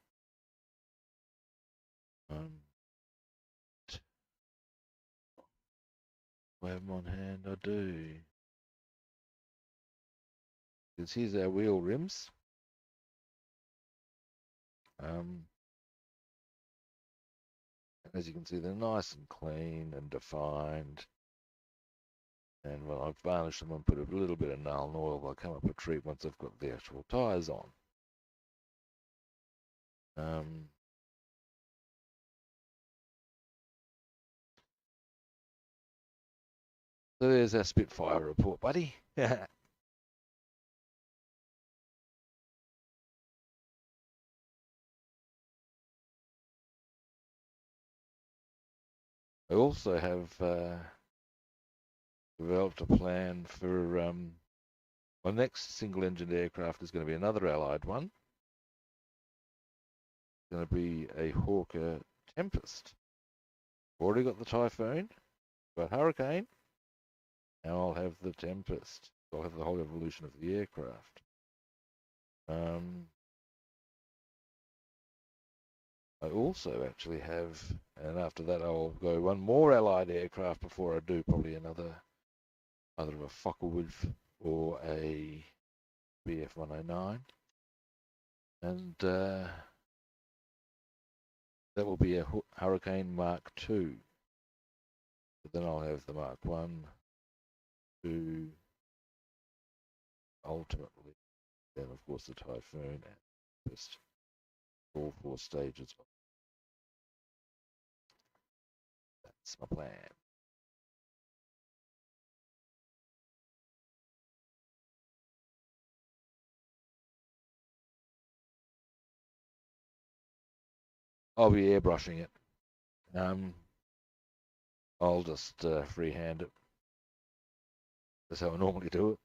Speaker 1: I have them on hand. I do. Because here's our wheel rims. As you can see, they're nice and clean and defined. And when I've varnished them and put a little bit of Nuln oil, they'll come up a treat once I've got the actual tyres on. So there's our Spitfire report, buddy. I also have developed a plan for my next single-engined aircraft is going to be another Allied one. It's going to be a Hawker Tempest. Already got the Typhoon, got Hurricane. Now I'll have the Tempest. I'll have the whole evolution of the aircraft. I also actually have, and after that I'll go one more Allied aircraft before I do probably either a Focke-Wulf or a Bf-109, and that will be a Hurricane Mark II. But then I'll have the Mark I, II, ultimately, then of course the Typhoon and just all 4 stages. That's my plan. I'll be airbrushing it. I'll just freehand it. That's how I normally do it.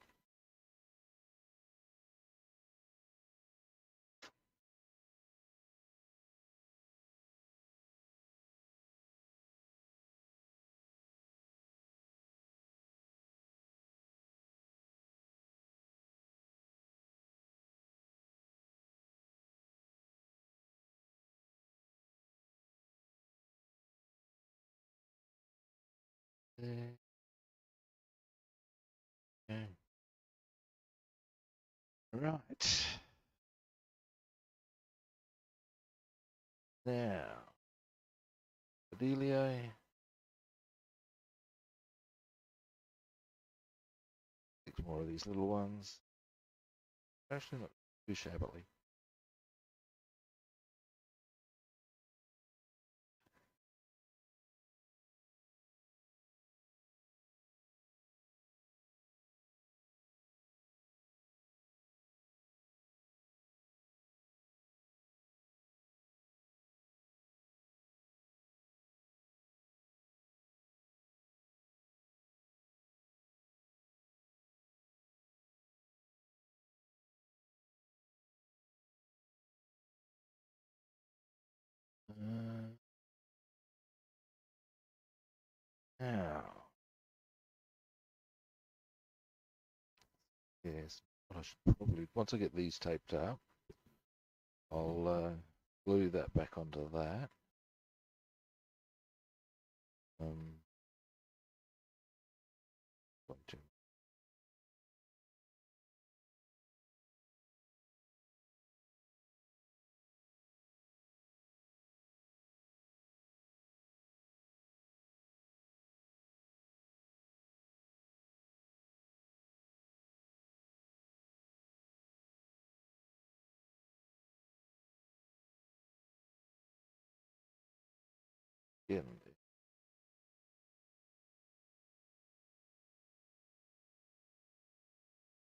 Speaker 1: Okay. Right. Now, Fidelio. 6 more of these little ones. Actually, not too shabbily. Now, yes, I should probably, once I get these taped up, I'll glue that back onto that. Again,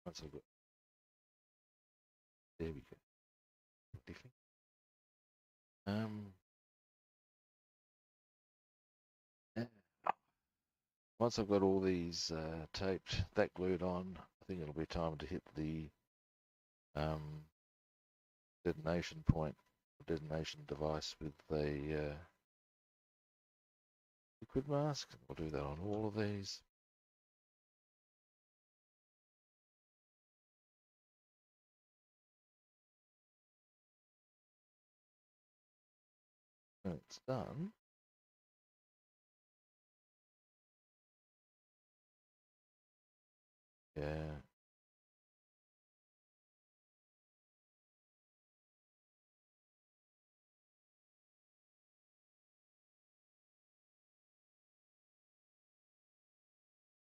Speaker 1: once I've got, there we go. Once I've got all these taped, that glued on, I think it'll be time to hit the um, detonation point, detonation device with a liquid mask. We'll do that on all of these. When it's done, yeah,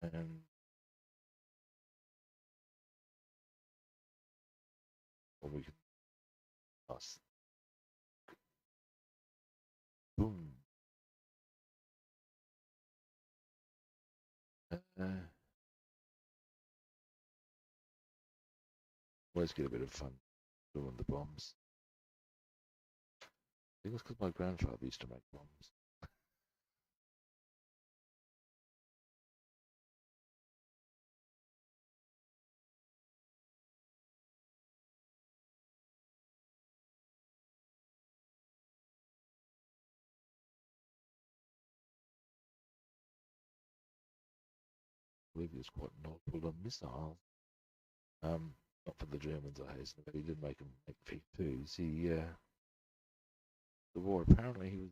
Speaker 1: and well, we can pass. Boom. Always get a bit of fun doing the bombs. I think it's because my grandfather used to make bombs. I believe he was quite knowledgeable on missiles. Not for the Germans, I hasten, but he did make them make V2s. The war, apparently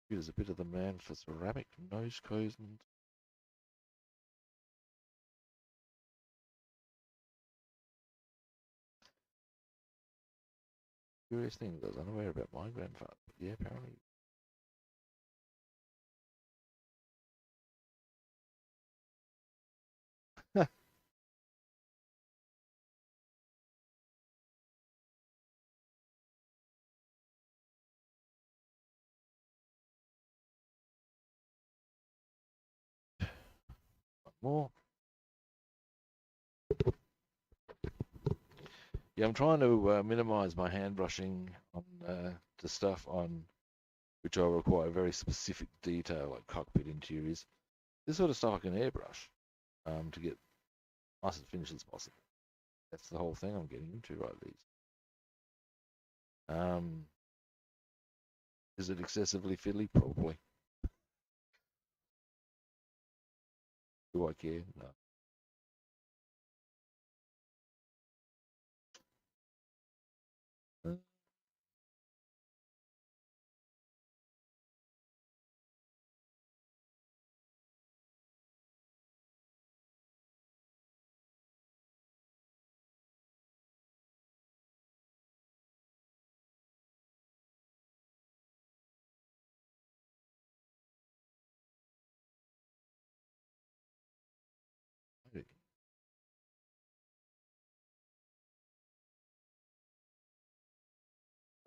Speaker 1: he was a bit of the man for ceramic nose cones and curious things. I was unaware about my grandfather, but yeah, apparently. One more. Yeah, I'm trying to minimize my hand brushing on the stuff on which I require very specific detail, like cockpit interiors. This sort of stuff I can airbrush to get nice as finished as possible. That's the whole thing I'm getting into right these. Is it excessively fiddly? Probably. Do I care? No.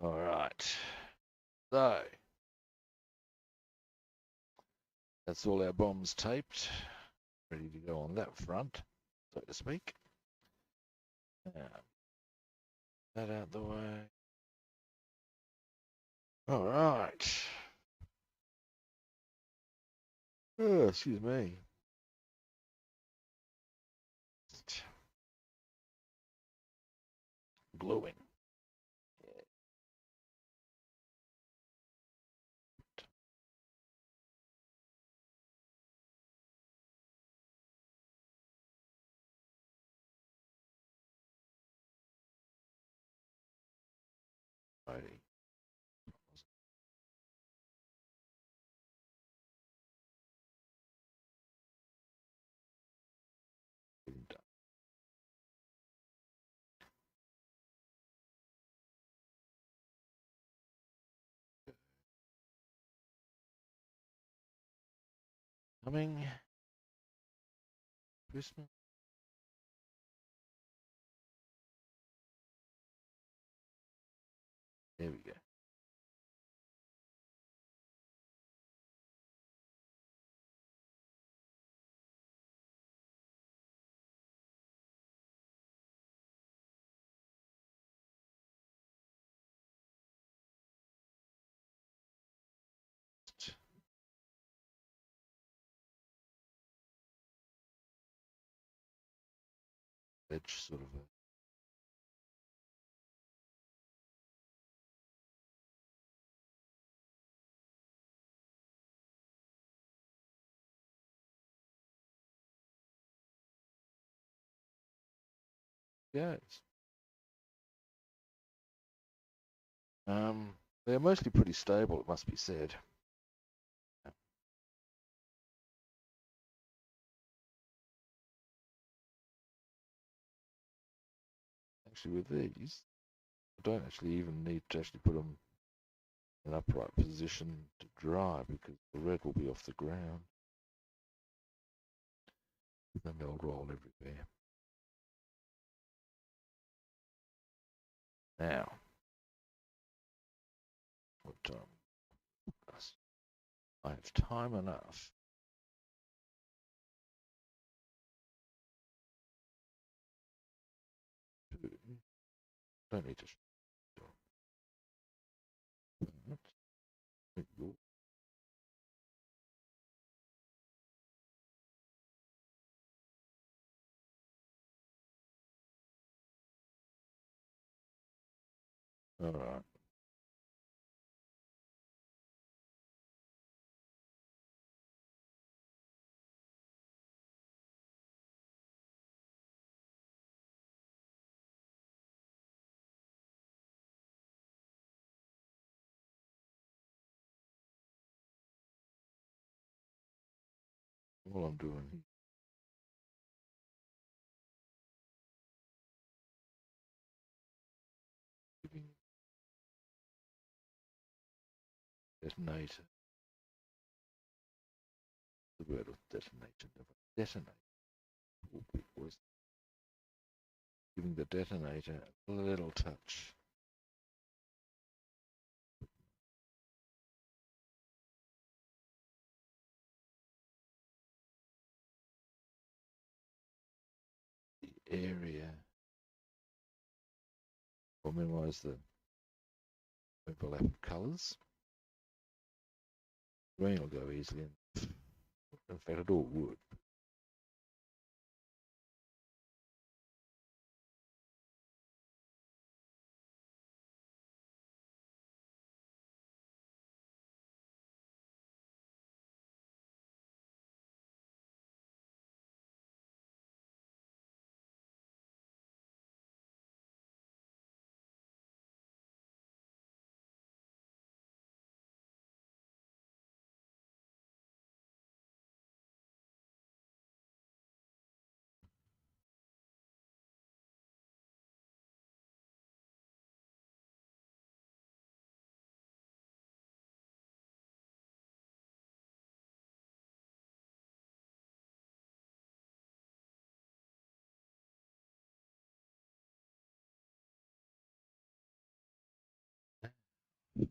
Speaker 1: All right. So that's all our bombs taped, ready to go on that front, so to speak. That out the way. All right. Oh, excuse me. Gluing. Righty. Coming. Christmas. There we go. edge sort of a goes. They're mostly pretty stable, it must be said. Actually, with these, I don't actually even need to actually put them in an upright position to dry because the red will be off the ground. Then they'll roll everywhere. Now, what time? I have time enough to. Don't need to. All right. All I'm doing here. Giving detonator. The word of detonator never detonate. Was giving the detonator a little touch. The area. Or minimize the overlap of colours. Green will go easily. In fact, it all would.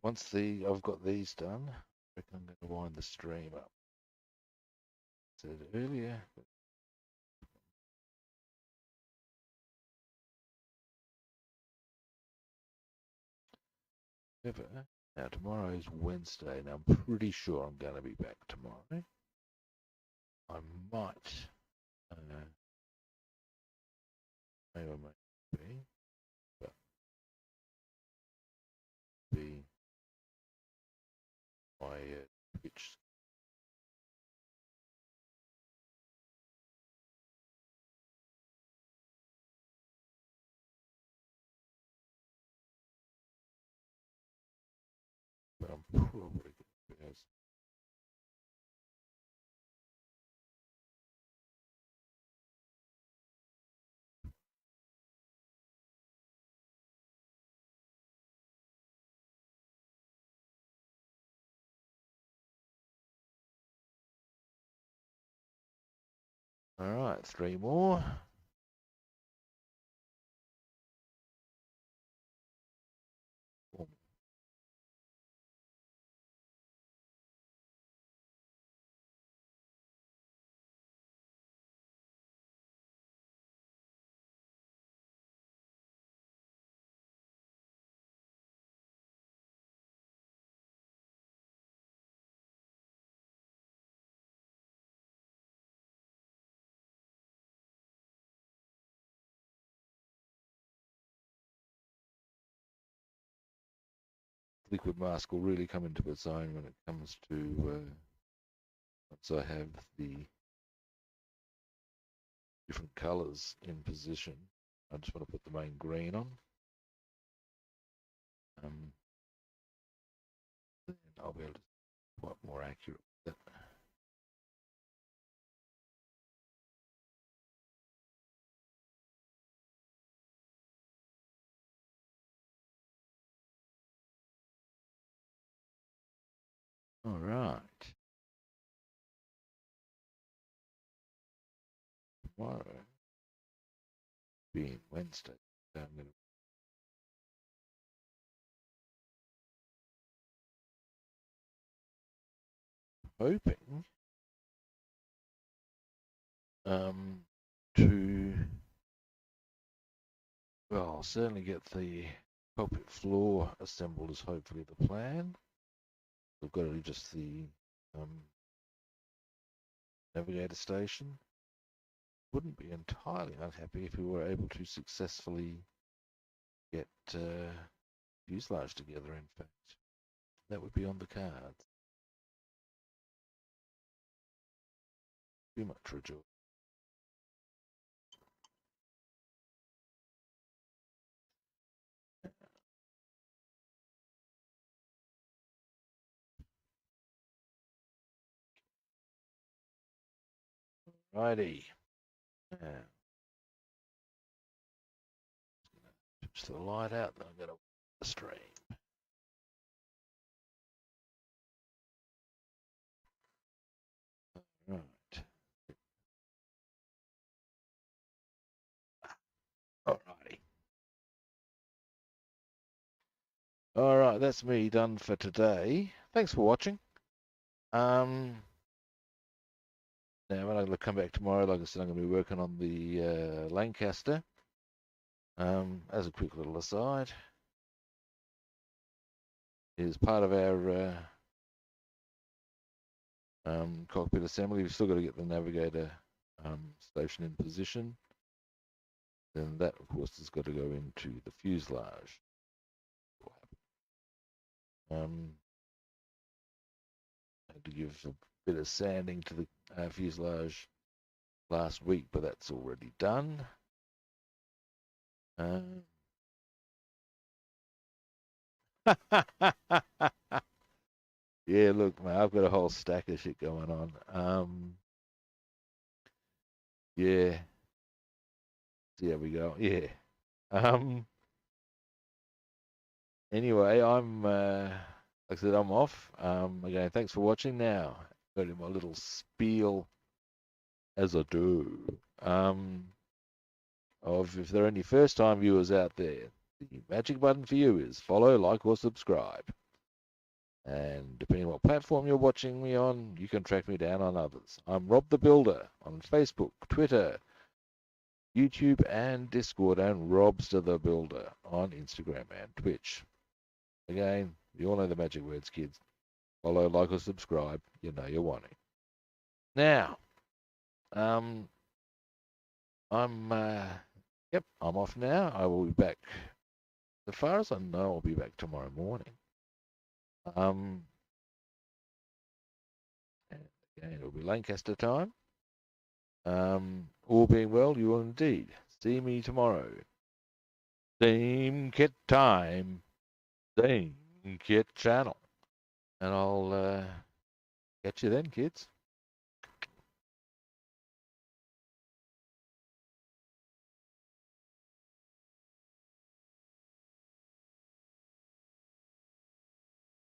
Speaker 1: Once I've got these done, I reckon I'm going to wind the stream up. Said earlier. Now tomorrow is Wednesday, and I'm pretty sure I'm going to be back tomorrow. I might, may or may not be, but be my Twitch. But I'm probably going to be all right, 3 more. liquid mask will really come into its own when it comes to once I have the different colours in position. I just want to put the main green on. Then I'll be able to be quite more accurate with that. All right. Tomorrow being Wednesday, so I'm hoping to, well, I'll certainly get the cockpit floor assembled is hopefully the plan. We've got to do just the navigator station. Wouldn't be entirely unhappy if we were able to successfully get fuselage together, in fact. That would be on the cards. Too much rejoice. Righty. Now, switch the light out, then I'm going to the stream. Right. Alrighty. Alright, that's me done for today. Thanks for watching. Now, when I come back tomorrow, like I said, I'm going to be working on the Lancaster. As a quick little aside, is part of our cockpit assembly. We've still got to get the navigator station in position. Then that, of course, has got to go into the fuselage. I had to give a bit of sanding to the fuselage last week, but that's already done. Yeah, look, man, I've got a whole stack of shit going on. Yeah. See how we go. Yeah. Anyway, like I said, I'm off. Again, thanks for watching. Now, got in my little spiel as I do. If there are any first-time viewers out there, the magic button for you is follow, like, or subscribe. And depending on what platform you're watching me on, you can track me down on others. I'm Rob the Builder on Facebook, Twitter, YouTube, and Discord, and Robster the Builder on Instagram and Twitch. Again, you all know the magic words, kids. Follow, like, or subscribe. You know you're wanting. Now, I'm off now. I will be back. As far as I know, I'll be back tomorrow morning. And again, it'll be Lancaster time. All being well, you will indeed see me tomorrow. Same kit time, same kit channel. And I'll catch you then, kids.